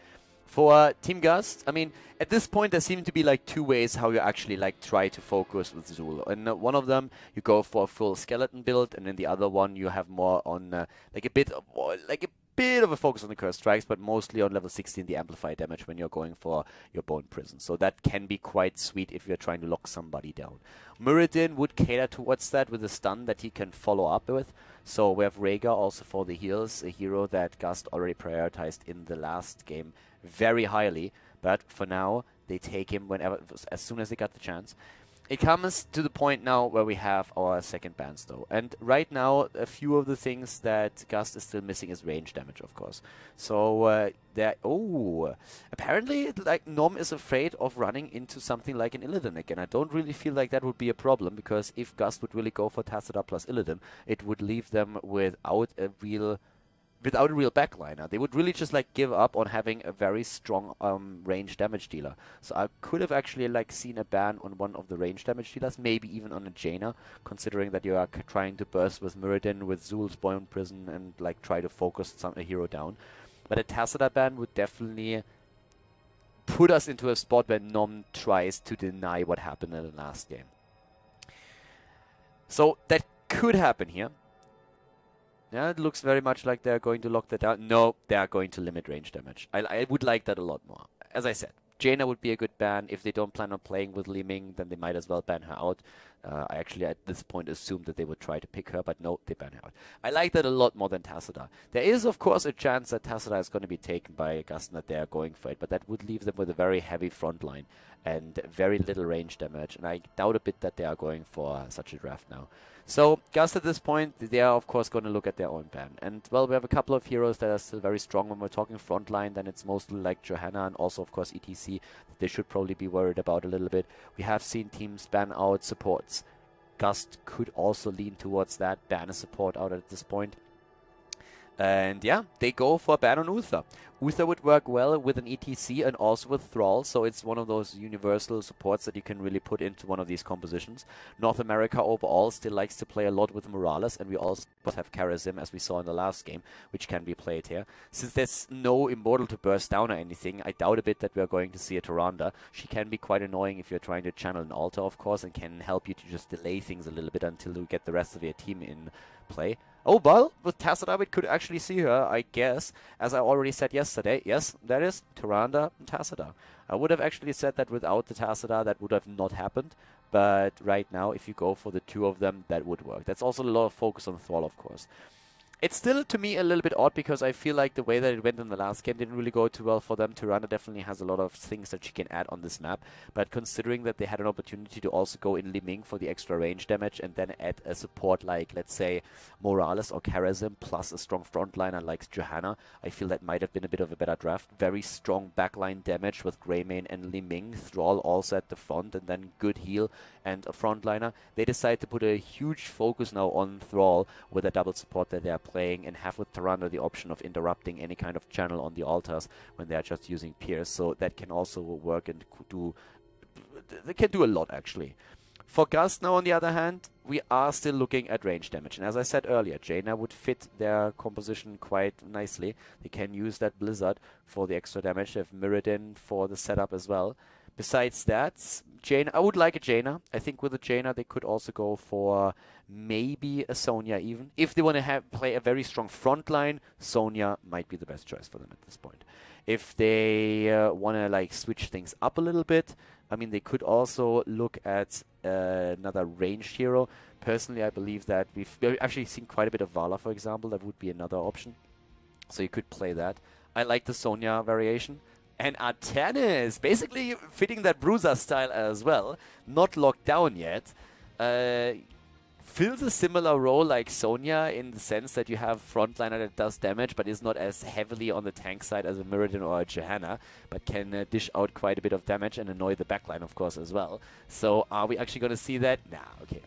For Team Gust, I mean, at this point there seem to be like two ways how you actually like try to focus with Zul. And one of them you go for a full skeleton build, and in the other one you have more on like a bit of a focus on the curse strikes, but mostly on level 16 the amplify damage when you're going for your bone prison. So that can be quite sweet if you're trying to lock somebody down. Muradin would cater towards that with a stun that he can follow up with. So we have Rhaegar also for the heals, a hero that Gust already prioritized in the last game very highly, but for now they take him whenever, as soon as they got the chance. It comes to the point now where we have our second bans though, and right now a few of the things that Gust is still missing is range damage, of course. So apparently like Nom is afraid of running into something like an Illidan again. I don't really feel like that would be a problem, because if Gust would really go for Tassadar plus Illidan, it would leave them without a real backliner. They would really just like give up on having a very strong range damage dealer. So I could have actually like seen a ban on one of the range damage dealers, maybe even on a Jaina, considering that you are trying to burst with Muradin, with Zul's Bone Prison, and like try to focus a hero down. But a Tassadar ban would definitely put us into a spot where Nom tries to deny what happened in the last game. So that could happen here. Yeah, it looks very much like they're going to lock that down. No, they are going to limit range damage. I would like that a lot more. As I said, Jaina would be a good ban. If they don't plan on playing with Li Ming, then they might as well ban her out. I actually, at this point, assumed that they would try to pick her, but no, they ban her out. I like that a lot more than Tassadar. There is, of course, a chance that Tassadar is going to be taken by Gust and that they are going for it, but that would leave them with a very heavy front line and very little range damage, and I doubt a bit that they are going for such a draft now. So, Gust at this point, they are of course going to look at their own ban. And, well, we have a couple of heroes that are still very strong. When we're talking frontline, then it's mostly like Johanna and also, of course, ETC that they should probably be worried about a little bit. We have seen teams ban out supports. Gust could also lean towards that, ban a support out at this point. And yeah, they go for a ban on Uther. Uther would work well with an ETC and also with Thrall, so it's one of those universal supports that you can really put into one of these compositions. North America overall still likes to play a lot with Morales, and we also have Karazim, as we saw in the last game, which can be played here. Since there's no Immortal to burst down or anything, I doubt a bit that we are going to see a Tyrande. She can be quite annoying if you're trying to channel an altar, of course, and can help you to just delay things a little bit until you get the rest of your team in play. Oh, well, with Tassadar, we could actually see her, I guess, as I already said yesterday. Yes, that is Tyrande and Tassadar. I would have actually said that without the Tassadar, that would have not happened. But right now, if you go for the two of them, that would work. That's also a lot of focus on Thrall, of course. It's still, to me, a little bit odd, because I feel like the way that it went in the last game didn't really go too well for them. Tyrande definitely has a lot of things that she can add on this map, but considering that they had an opportunity to also go in Li Ming for the extra range damage and then add a support like, let's say, Morales or Karazim plus a strong frontliner like Johanna, I feel that might have been a bit of a better draft. Very strong backline damage with Greymane and Li Ming, Thrall also at the front, and then good heal and a frontliner. They decide to put a huge focus now on Thrall with a double support that they are playing, and have with Tyrande the option of interrupting any kind of channel on the altars when they are just using Pierce. So that can also work and they can do a lot actually. For Gust now, on the other hand, we are still looking at range damage. And as I said earlier, Jaina would fit their composition quite nicely. They can use that Blizzard for the extra damage. They have Muradin for the setup as well. Besides that, Jaina, I would like a Jaina. I think with a Jaina they could also go for maybe a Sonya even. If they want to play a very strong front line, Sonya might be the best choice for them at this point. If they want to like switch things up a little bit, I mean, they could also look at another ranged hero. Personally, I believe that we've actually seen quite a bit of Vala, for example. That would be another option. So you could play that. I like the Sonya variation. And Artanis, basically fitting that Bruiser style as well, not locked down yet, fills a similar role like Sonya in the sense that you have frontliner that does damage but is not as heavily on the tank side as a Muradin or a Johanna, but can dish out quite a bit of damage and annoy the backline, of course, as well. So are we actually going to see that? Nah, okay.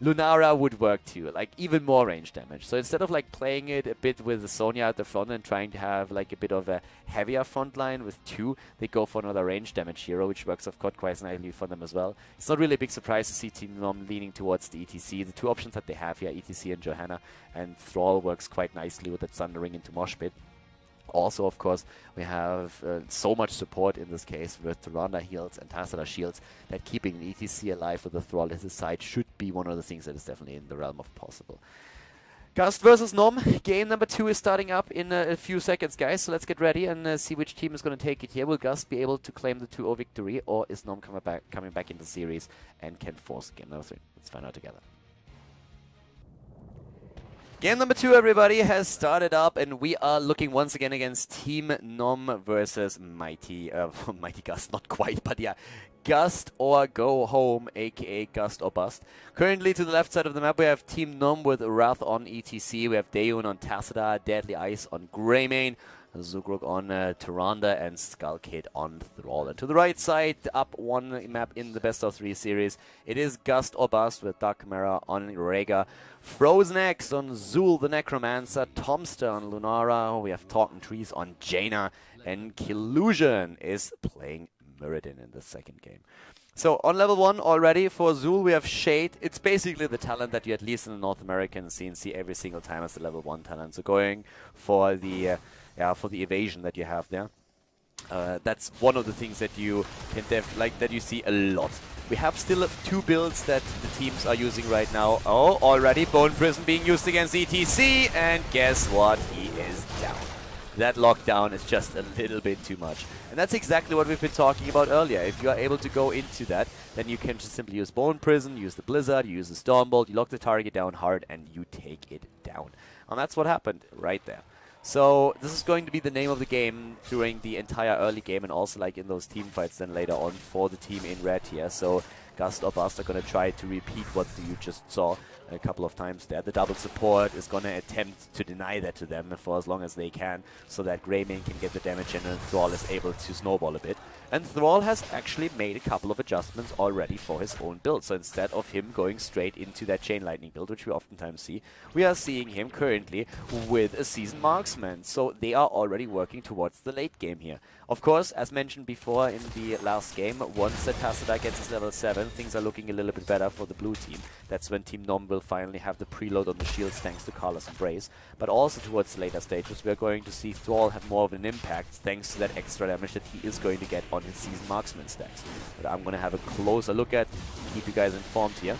Lunara would work too, like even more range damage. So instead of like playing it a bit with the Sonya at the front and trying to have like a bit of a heavier front line with two, they go for another range damage hero, which works of course quite nicely for them as well. It's not really a big surprise to see Team NOM leaning towards the ETC. The two options that they have here, ETC and Johanna, and Thrall works quite nicely with that Thundering into Mosh Pit. Also, of course, we have so much support in this case with Tyrande heals and Tassadar shields that keeping an ETC alive with the Thrall at his side should be one of the things that is definitely in the realm of possible. Gust versus NOM. Game number 2 is starting up in a few seconds, guys. So let's get ready and see which team is going to take it here. Will Gust be able to claim the 2-0 victory, or is NOM coming back into the series and can force game number 3? Let's find out together. Game number 2, everybody, has started up, and we are looking once again against Team NOM versus Mighty Gust, not quite, but yeah, Gust or go home, aka Gust or Bust. Currently to the left side of the map we have Team NOM with Wrath on ETC, we have Daeun on Tassadar, Deadly Ice on Greymane, Zugruk on Tyrande, and Skullkid on Thrall. And to the right side, up one map in the best of 3 series, it is Gust or Bust with Dark Chimera on Rhaegar, Frozen X on Zul the Necromancer, Tomster on Lunara, we have Talking Trees on Jaina, and Killusion is playing Mirrodin in the second game. So on level 1 already for Zul we have Shade. It's basically the talent that you at least in the North American scene see every single time as the level 1 talent. So going for the evasion that you have there. That's one of the things that you can that you see a lot. We have still 2 builds that the teams are using right now. Oh, already Bone Prison being used against ETC, and guess what? He is down. That lockdown is just a little bit too much. And that's exactly what we've been talking about earlier. If you are able to go into that, then you can just simply use Bone Prison, use the Blizzard, you use the Stormbolt, you lock the target down hard, and you take it down. And that's what happened right there. So this is going to be the name of the game during the entire early game, and also like in those team fights then later on for the team in red here. So Gust or Bust are going to try to repeat what you just saw a couple of times there. The double support is going to attempt to deny that to them for as long as they can, so that Greymane can get the damage in and Thrall is able to snowball a bit. And Thrall has actually made a couple of adjustments already for his own build. So instead of him going straight into that Chain Lightning build, which we oftentimes see, we are seeing him currently with a Seasoned Marksman. So they are already working towards the late game here. Of course, as mentioned before in the last game, once that Tassadar gets his level 7, things are looking a little bit better for the blue team. That's when Team NOM will finally have the preload on the shields thanks to Carlos Embrace. But also towards the later stages, we are going to see Thrall have more of an impact thanks to that extra damage that he is going to get on his Seasoned Marksman stacks. But I'm going to have a closer look at, keep you guys informed here.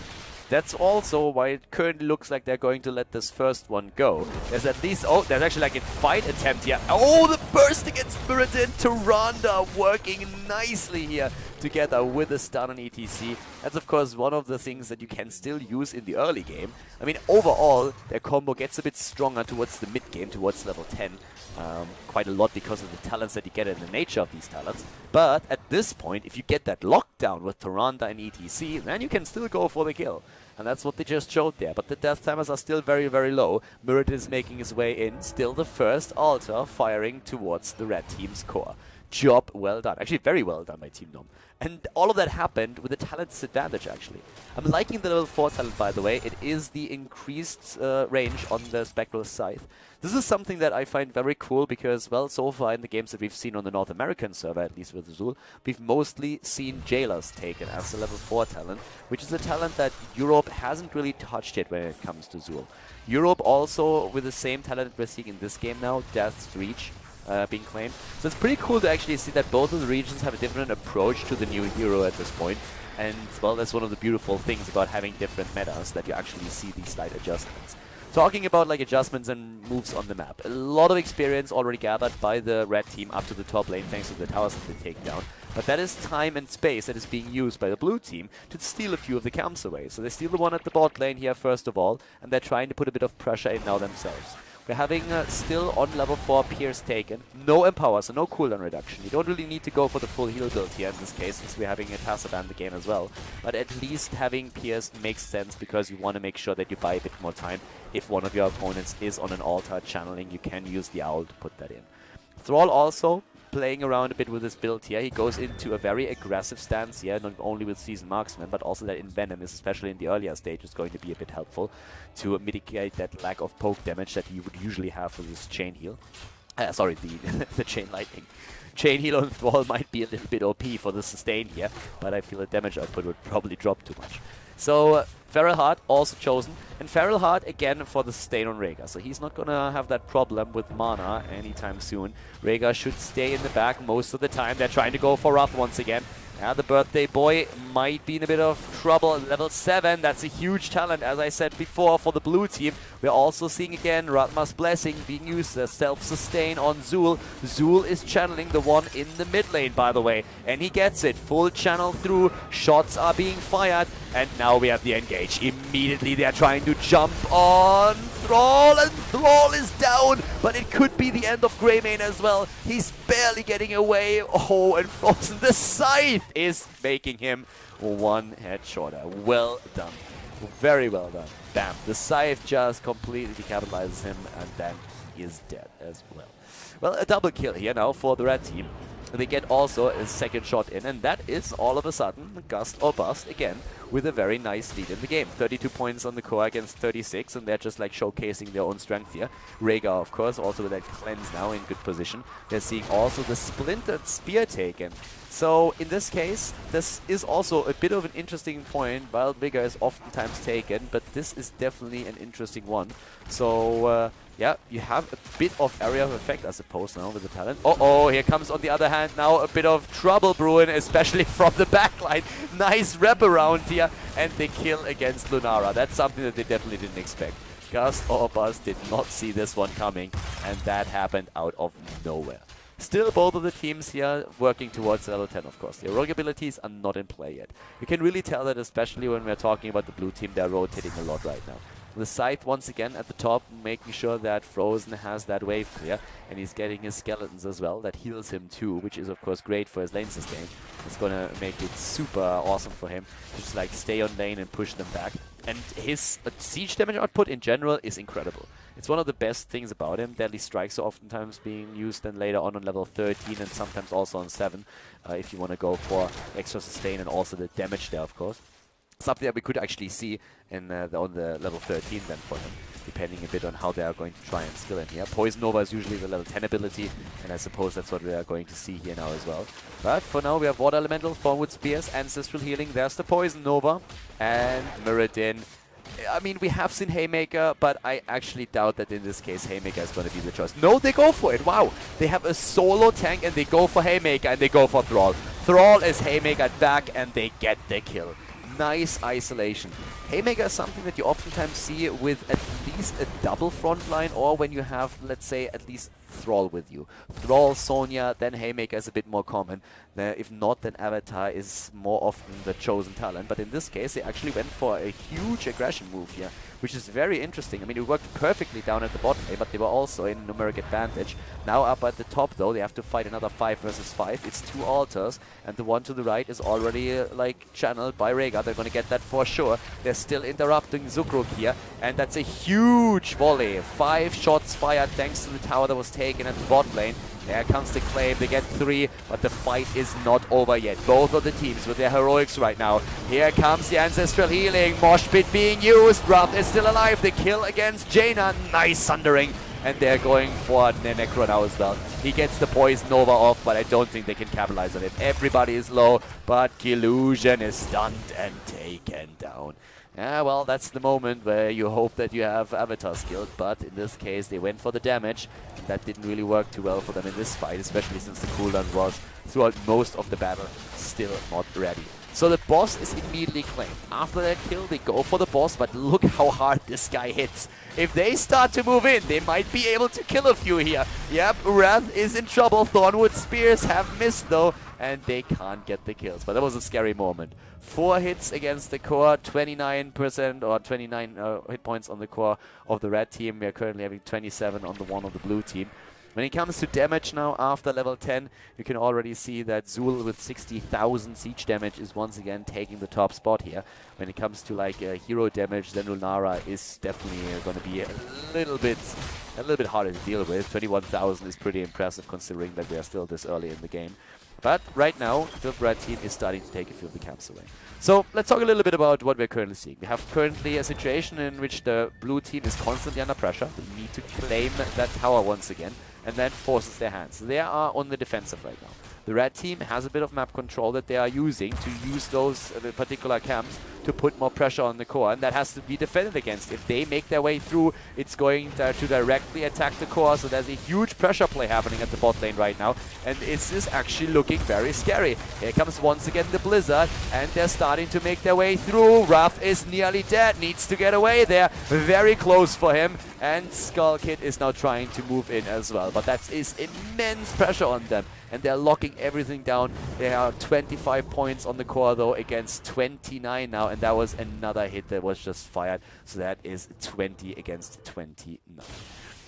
That's also why it currently looks like they're going to let this first one go. There's at least, oh, there's actually like a fight attempt here. Oh, the burst against Mirrodin, Tyrande working nicely here together with a stun on ETC. That's of course one of the things that you can still use in the early game. I mean, overall, their combo gets a bit stronger towards the mid game, towards level 10. Quite a lot because of the talents that you get and the nature of these talents. But at this point, if you get that lockdown with Tyrande and ETC, then you can still go for the kill. And that's what they just showed there. But the death timers are still very, very low. Mirrodin is making his way in. Still the first altar firing towards the red team's core. Job well done. Actually, very well done by Team NOM. And all of that happened with a talent disadvantage, actually. I'm liking the level 4 talent, by the way. It is the increased range on the Spectral Scythe. This is something that I find very cool because, well, so far in the games that we've seen on the North American server, at least with Zul, we've mostly seen Jailers taken as the level 4 talent, which is a talent that Europe hasn't really touched yet when it comes to Zul. Europe also, with the same talent we're seeing in this game now, Death's Reach, being claimed. So it's pretty cool to actually see that both of the regions have a different approach to the new hero at this point. And, well, that's one of the beautiful things about having different metas, that you actually see these slight adjustments. Talking about like adjustments and moves on the map, a lot of experience already gathered by the red team up to the top lane thanks to the towers that they take down. But that is time and space that is being used by the blue team to steal a few of the camps away. So they steal the one at the bot lane here first of all, and they're trying to put a bit of pressure in now themselves. We're having still on level 4 Pierce taken. No Empower, so no cooldown reduction. You don't really need to go for the full heal build here in this case, since we're having a Tassadar in the game as well. But at least having Pierce makes sense because you want to make sure that you buy a bit more time. If one of your opponents is on an altar channeling, you can use the Owl to put that in. Thrall also playing around a bit with this build here. He goes into a very aggressive stance here, not only with Seasoned Marksman, but also that Envenom is, especially in the earlier stage, is going to be a bit helpful to mitigate that lack of poke damage that you would usually have for this chain heal. Sorry, the Chain Lightning. Chain heal on Thrall might be a little bit OP for the sustain here, but I feel the damage output would probably drop too much. So Feral Heart also chosen, and Feral Heart again for the sustain on Rhaegar, so he's not gonna have that problem with mana anytime soon. Rhaegar should stay in the back most of the time. They're trying to go for Wrath once again. Yeah, the birthday boy might be in a bit of trouble at level 7. That's a huge talent, as I said before, for the blue team. We're also seeing again Ratma's Blessing being used as self-sustain on Zul. Zul is channeling the one in the mid lane, by the way, and he gets it. Full channel through, shots are being fired, and now we have the engage. Immediately they're trying to jump on Thrall, and Thrall is down, but it could be the end of Greymane as well. He's barely getting away. Oh, and Frozen, the Scythe is making him one head shorter. Well done. Very well done. Bam. The Scythe just completely decapitalizes him, and then he is dead as well. Well, a double kill here now for the red team. They get also a second shot in, and that is all of a sudden Gust or Bust again with a very nice lead in the game. 32 points on the core against 36, and they're just like showcasing their own strength here. Rhaegar, of course, also with that cleanse now in good position. They're seeing also the splintered spear taken. So in this case, this is also a bit of an interesting point. Wild Vigor is oftentimes taken, but this is definitely an interesting one. So yeah, you have a bit of area of effect, I suppose, now with the talent. Uh-oh, here comes on the other hand now a bit of trouble brewing, especially from the backline. Nice wraparound here, and they kill against Lunara. That's something that they definitely didn't expect. Gust or Bust did not see this one coming, and that happened out of nowhere. Still, both of the teams here working towards level 10, of course. The heroic abilities are not in play yet. You can really tell that, especially when we're talking about the blue team, they're rotating a lot right now. The Scythe once again at the top, making sure that Frozen has that wave clear, and he's getting his skeletons as well. That heals him too, which is of course great for his lane sustain. It's gonna make it super awesome for him to just like stay on lane and push them back. And his siege damage output in general is incredible. It's one of the best things about him. Deadly Strikes are oftentimes being used then later on level 13 and sometimes also on 7 if you want to go for extra sustain and also the damage there, of course. Something that we could actually see in on the level 13 then for him, depending a bit on how they are going to try and skill in here. Poison Nova is usually the level 10 ability, and I suppose that's what we are going to see here now as well. But for now we have Water Elemental, Thornwood Spears, Ancestral Healing. There's the Poison Nova, and Mirrodin. I mean, we have seen Haymaker, but I actually doubt that in this case Haymaker is going to be the choice. No, they go for it. Wow. They have a solo tank and they go for Haymaker and they go for Thrall. Thrall is Haymaker back and they get the kill. Nice isolation. Haymaker is something that you oftentimes see with at least a double front line, or when you have, let's say, at least Thrall with you. Thrall, Sonya, then Haymaker is a bit more common. If not, then Avatar is more often the chosen talent. But in this case, they actually went for a huge aggression move here, which is very interesting. I mean, it worked perfectly down at the bottom lane, but they were also in numeric advantage. Now up at the top, though, they have to fight another 5 versus 5. It's 2 altars, and the one to the right is already, like, channeled by Rhaegar. They're going to get that for sure. They're still interrupting Zukruk here, and that's a huge volley. 5 shots fired thanks to the tower that was taken at the bot lane. There comes the claim, they get 3, but the fight is not over yet. Both of the teams with their heroics right now. Here comes the Ancestral Healing, Mosh Pit being used, Wrath is still alive, the kill against Jaina, nice Sundering, and they're going for Necro now as well. He gets the Poison Nova off, but I don't think they can capitalize on it. Everybody is low, but Illusion is stunned and taken down. Yeah, well, that's the moment where you hope that you have Avatar skilled, but in this case they went for the damage, and that didn't really work too well for them in this fight, especially since the cooldown was, throughout most of the battle, still not ready. So the boss is immediately claimed. After that kill, they go for the boss, but look how hard this guy hits. If they start to move in, they might be able to kill a few here. Yep, Wrath is in trouble. Thornwood Spears have missed, though, and they can't get the kills. But that was a scary moment. 4 hits against the core, 29% or 29 hit points on the core of the red team. We are currently having 27 on the one of the blue team. When it comes to damage now after level 10, you can already see that Zul with 60,000 siege damage is once again taking the top spot here. When it comes to like hero damage, then Lunara is definitely going to be a little bit harder to deal with. 21,000 is pretty impressive considering that we are still this early in the game. But right now, the red team is starting to take a few of the camps away. So let's talk a little bit about what we're currently seeing. We have currently a situation in which the blue team is constantly under pressure. They need to claim that tower once again, and that forces their hands. They are on the defensive right now. The red team has a bit of map control that they are using to use those particular camps to put more pressure on the core, and that has to be defended against. If they make their way through, it's going to directly attack the core, so there's a huge pressure play happening at the bot lane right now, and this is actually looking very scary. Here comes once again the Blizzard, and they're starting to make their way through. Ruff is nearly dead, needs to get away there, very close for him, and Skull Kid is now trying to move in as well, but that is immense pressure on them, and they're locking everything down. They are 25 points on the core though against 29 now, and that was another hit that was just fired, so that is 20 against 29.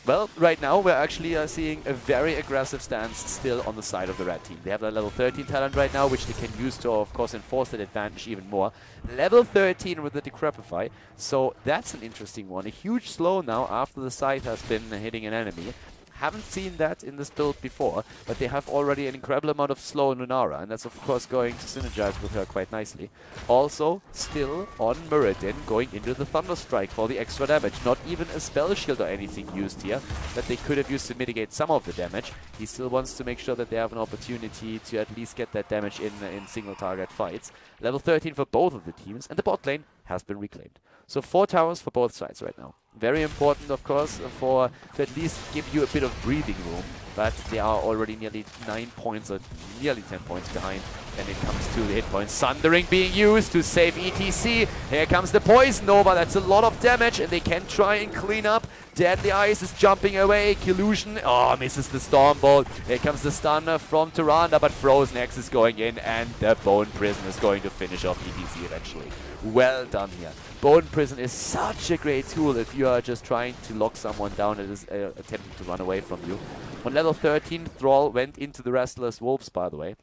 Well, right now we're actually seeing a very aggressive stance still on the side of the red team. They have a level 13 talent right now, which they can use to, of course, enforce that advantage even more. Level 13 with the Decrepify, so that's an interesting one. A huge slow now after the scythe has been hitting an enemy. Haven't seen that in this build before, but they have already an incredible amount of slow in Lunara, and that's of course going to synergize with her quite nicely. Also, still on Muradin, going into the Thunderstrike for the extra damage. Not even a spell shield or anything used here that they could have used to mitigate some of the damage. He still wants to make sure that they have an opportunity to at least get that damage in single target fights. Level 13 for both of the teams, and the bot lane has been reclaimed. So 4 towers for both sides right now. Very important, of course, to at least give you a bit of breathing room, but they are already nearly 9 points or nearly 10 points behind when it comes to the hit points. Sundering being used to save ETC. Here comes the Poison Nova. That's a lot of damage, and they can try and clean up. Deadly Ice is jumping away. Collusion, oh, misses the Storm Bolt. Here comes the stunner from Tyrande, but Frozen X is going in, and the Bone Prison is going to finish off ETC eventually. Well done here. Bone Prison is such a great tool if you are just trying to lock someone down that is attempting to run away from you. On level 13, Thrall went into the Restless Wolves, by the way.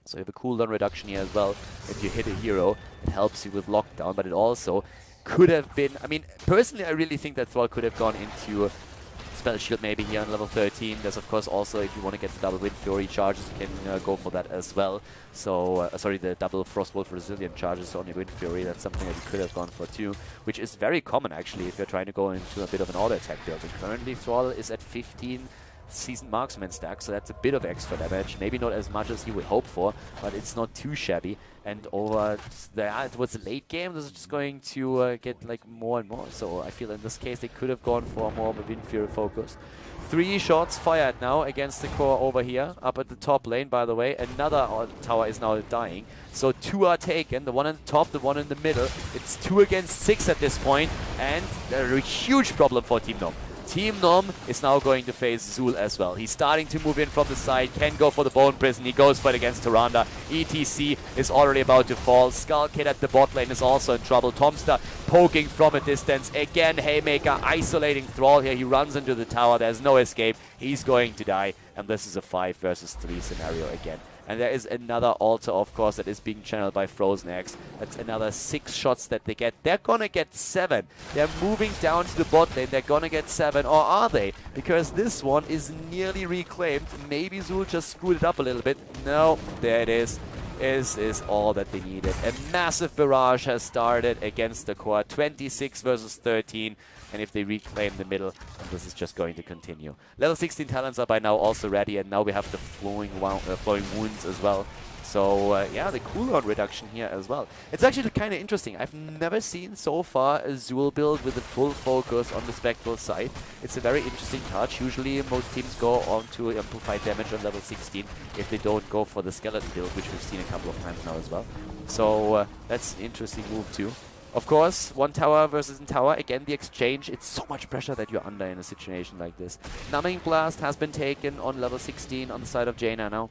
So you have a cooldown reduction here as well. If you hit a hero, it helps you with lockdown, but it also could have been... I mean, personally, I really think that Thrall could have gone into Spell Shield maybe here on level 13. There's, of course, also, if you want to get the double Wind Fury charges, you can go for that as well. So, sorry, the double Frostwolf Resilient charges on your Wind Fury. That's something that you could have gone for too, which is very common, actually, if you're trying to go into a bit of an auto attack build. And currently, Thrall is at 15 Seasoned Marksman stack, so that's a bit of extra damage. Maybe not as much as you would hope for, but it's not too shabby. And over towards the late game, this is just going to get like more and more. So I feel in this case they could have gone for more of a Wind Fury focus. 3 shots fired now against the core over here, up at the top lane, by the way. Another tower is now dying. So 2 are taken, the one on the top, the one in the middle. It's 2 against 6 at this point, and a huge problem for Team NOM. Team NOM is now going to face Zul as well. He's starting to move in from the side, can go for the Bone Prison. He goes for it against Tyrande. ETC is already about to fall. Skull Kid at the bot lane is also in trouble. Tomster poking from a distance. Again, Haymaker isolating Thrall here. He runs into the tower. There's no escape. He's going to die. And this is a 5 versus 3 scenario again. And there is another altar, of course, that is being channeled by Frozen X. That's another 6 shots that they get. They're gonna get 7. They're moving down to the bot lane. They're gonna get 7. Or are they? Because this one is nearly reclaimed. Maybe Zul just screwed it up a little bit. No, there it is. This is all that they needed. A massive barrage has started against the core. 26 versus 13. And if they reclaim the middle, this is just going to continue. Level 16 talents are by now also ready, and now we have the flowing wounds as well. So, yeah, the cooldown reduction here as well. It's actually kind of interesting. I've never seen so far a Zul build with a full focus on the Spectral side. It's a very interesting touch. Usually most teams go on to amplify damage on level 16 if they don't go for the Skeleton build, which we've seen a couple of times now as well. So, that's an interesting move too. Of course, 1 tower versus a tower. Again, the exchange. It's so much pressure that you're under in a situation like this. Numbing Blast has been taken on level 16 on the side of Jaina now.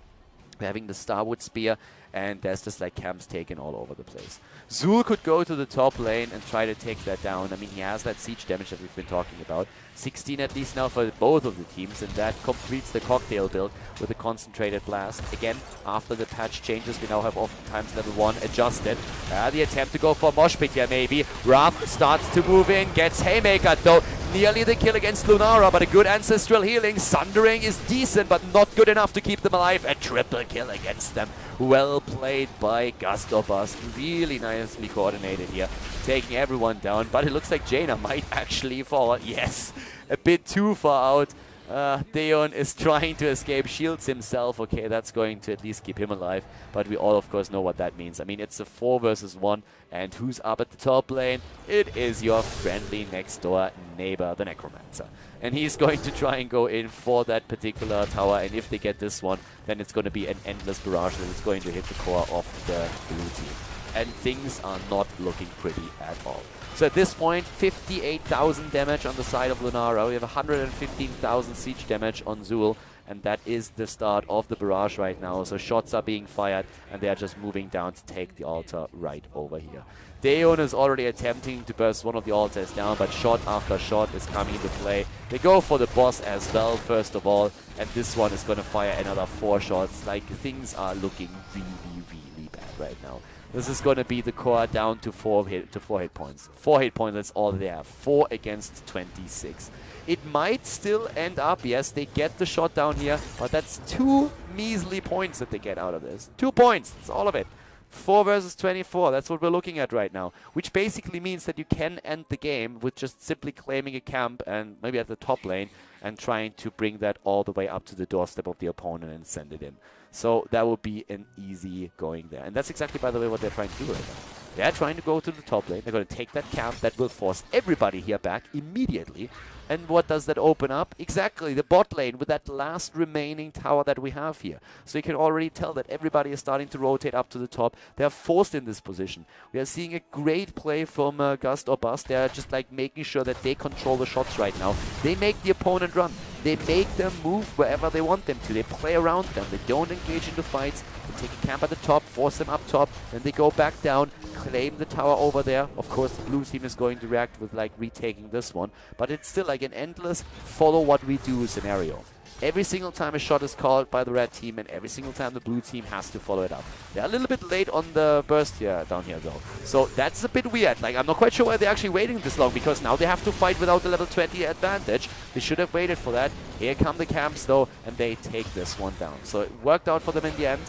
We're having the Starwood Spear, and there's just like camps taken all over the place. Zul could go to the top lane and try to take that down. I mean, he has that siege damage that we've been talking about. 16 at least now for both of the teams, and that completes the cocktail build with a concentrated blast. Again, after the patch changes, we now have oftentimes level 1 adjusted. The attempt to go for Mosh Pit here, maybe. Ruff starts to move in, gets Haymaker though. Nearly the kill against Lunara, but a good ancestral healing. Sundering is decent, but not good enough to keep them alive. A triple kill against them. Well played by Gust or Bust. Really nicely coordinated here, taking everyone down. But it looks like Jaina might actually fall. Yes, a bit too far out. Deon is trying to escape, shields himself. Okay, that's going to at least keep him alive. But we all, of course, know what that means. I mean, it's a 4 versus 1. And who's up at the top lane? It is your friendly next door neighbor, the Necromancer. And he's going to try and go in for that particular tower. And if they get this one, then it's going to be an endless barrage that is going to hit the core of the blue team. And things are not looking pretty at all. So at this point, 58,000 damage on the side of Lunara. We have 115,000 siege damage on Zul. And that is the start of the barrage right now. So shots are being fired, and they are just moving down to take the altar right over here. Deon is already attempting to burst one of the altars down, but shot after shot is coming into play. They go for the boss as well, first of all, and this one is going to fire another 4 shots. Like, things are looking really, really bad right now. This is going to be the core down to 4 hit points. 4 hit points, that's all they have. 4 against 26. It might still end up, yes, they get the shot down here, but that's 2 measly points that they get out of this. 2 points, that's all of it. 4 versus 24, that's what we're looking at right now. Which basically means that you can end the game with just simply claiming a camp and maybe at the top lane and trying to bring that all the way up to the doorstep of the opponent and send it in. So that would be an easy going there. And that's exactly, by the way, what they're trying to do right now. They're trying to go to the top lane. They're going to take that camp. That will force everybody here back immediately. And what does that open up? Exactly, the bot lane with that last remaining tower that we have here. So you can already tell that everybody is starting to rotate up to the top. They are forced in this position. We are seeing a great play from Gust or Bust. They are just like making sure that they control the shots right now. They make the opponent run. They make them move wherever they want them to. They play around them. They don't engage into fights. They take a camp at the top, force them up top, then they go back down, claim the tower over there. Of course, the blue team is going to react with like retaking this one, but it's still like an endless follow what we do scenario. Every single time a shot is called by the red team and every single time the blue team has to follow it up. They're a little bit late on the burst here, down here though. So that's a bit weird. Like, I'm not quite sure why they're actually waiting this long, because now they have to fight without the level 20 advantage. They should have waited for that. Here come the camps though, and they take this one down. So it worked out for them in the end.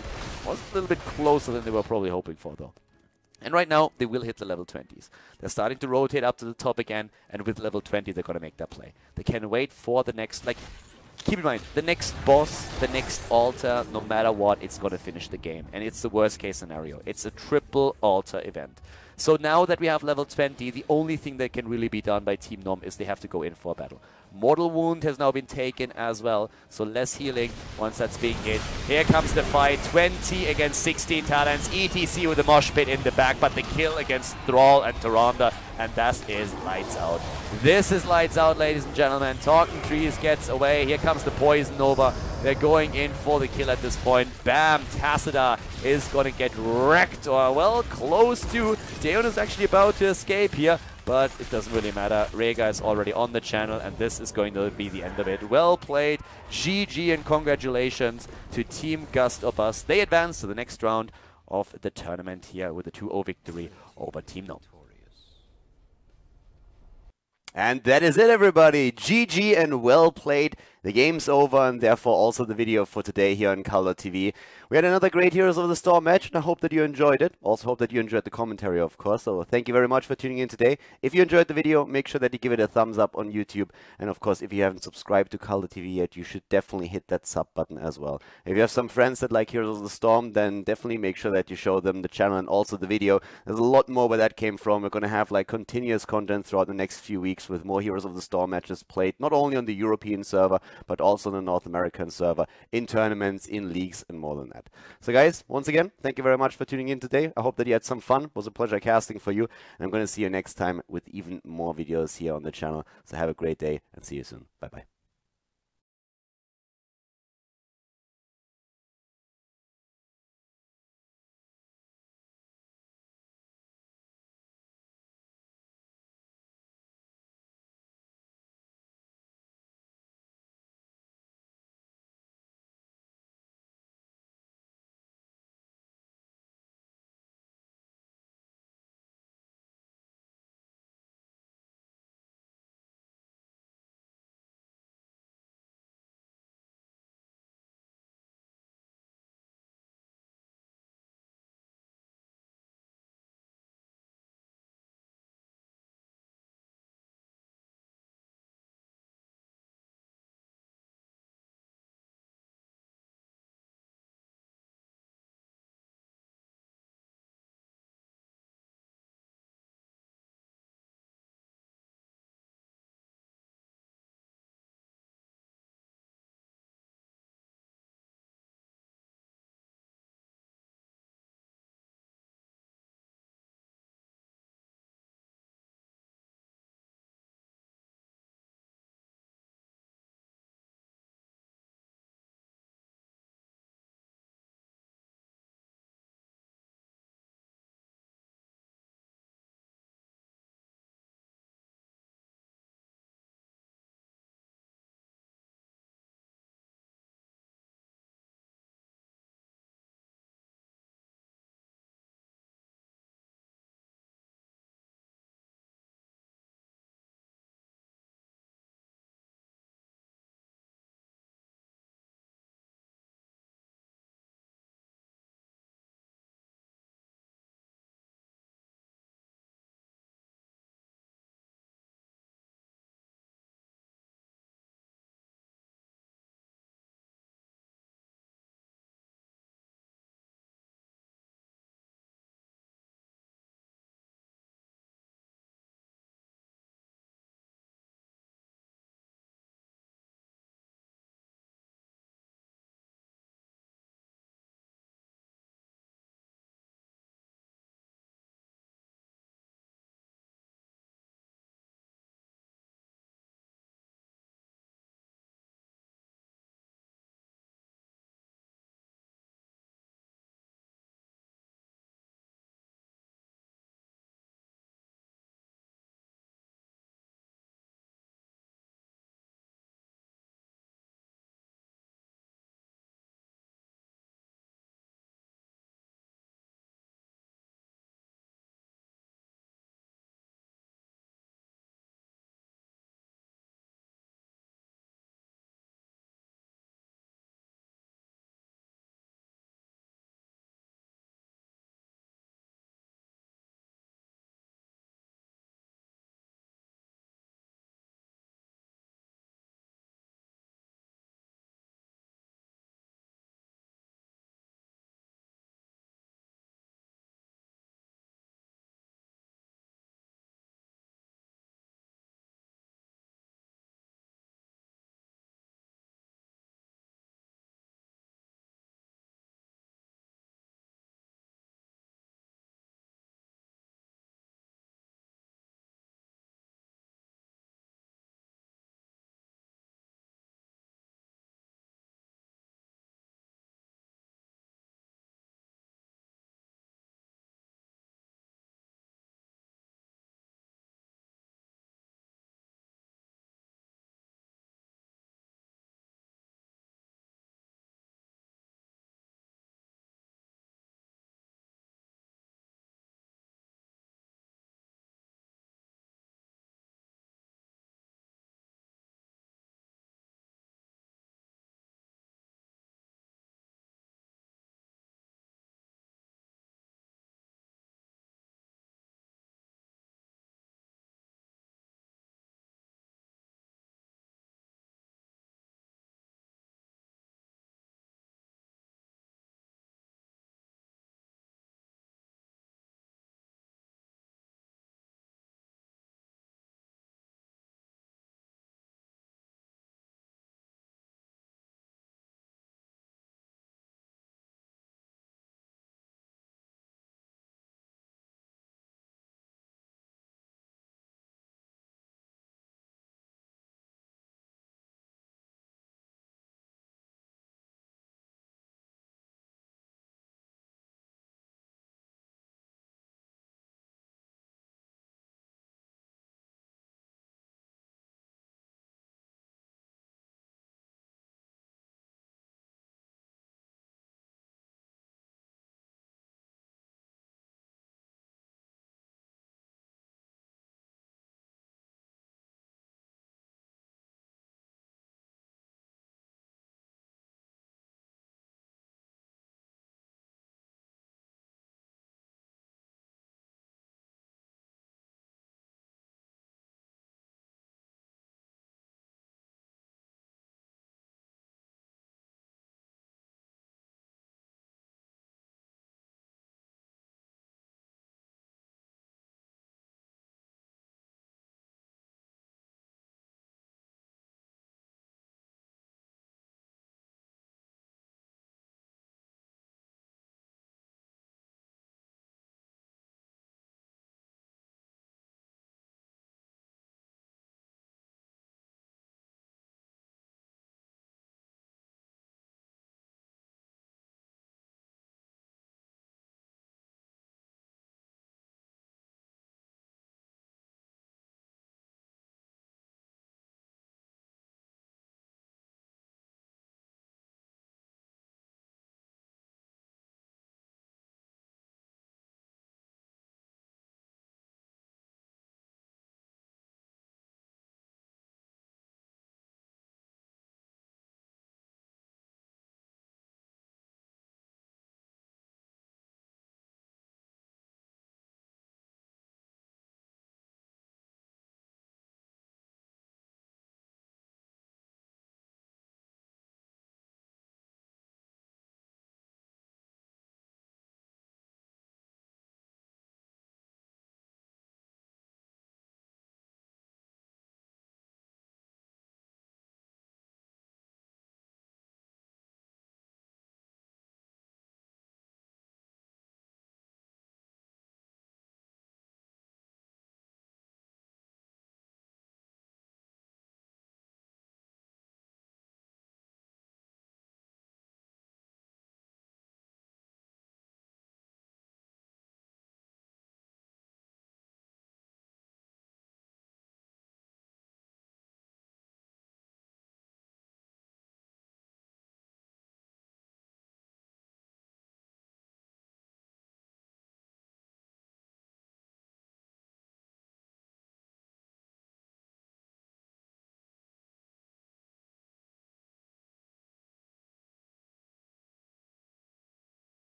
Was a little bit closer than they were probably hoping for though. And right now, they will hit the level 20s. They're starting to rotate up to the top again, and with level 20, they're going to make that play. They can wait for the next, like, keep in mind, the next boss, the next altar, no matter what, it's going to finish the game. And it's the worst case scenario. It's a triple altar event. So now that we have level 20, the only thing that can really be done by Team NOM is they have to go in for a battle. Mortal Wound has now been taken as well, so less healing once that's being hit. Here comes the fight, 20 against 16 talents, ETC with the mosh pit in the back, but the kill against Thrall and Tyrande, and that is lights out. This is lights out, ladies and gentlemen. Talking Trees gets away, here comes the poison over. They're going in for the kill at this point. Bam, Tassadar is going to get wrecked, or well, close to. Deon is actually about to escape here, but it doesn't really matter. Rega is already on the channel, and this is going to be the end of it. Well played, GG, and congratulations to Team Gust or Bust. They advance to the next round of the tournament here with a 2-0 victory over Team NOM. And that is it, everybody. GG and well played. The game's over, and therefore also the video for today here on KhaldorTV. We had another great Heroes of the Storm match, and I hope that you enjoyed it. Also hope that you enjoyed the commentary, of course. So thank you very much for tuning in today. If you enjoyed the video, make sure that you give it a thumbs up on YouTube. And of course, if you haven't subscribed to KhaldorTV yet, you should definitely hit that sub button as well. If you have some friends that like Heroes of the Storm, then definitely make sure that you show them the channel and also the video. There's a lot more where that came from. We're going to have like continuous content throughout the next few weeks with more Heroes of the Storm matches played, not only on the European server, but also on the North American server, in tournaments, in leagues, and more than that. So guys, once again, thank you very much for tuning in today. I hope that you had some fun. It was a pleasure casting for you. And I'm going to see you next time with even more videos here on the channel. So have a great day and see you soon. Bye-bye.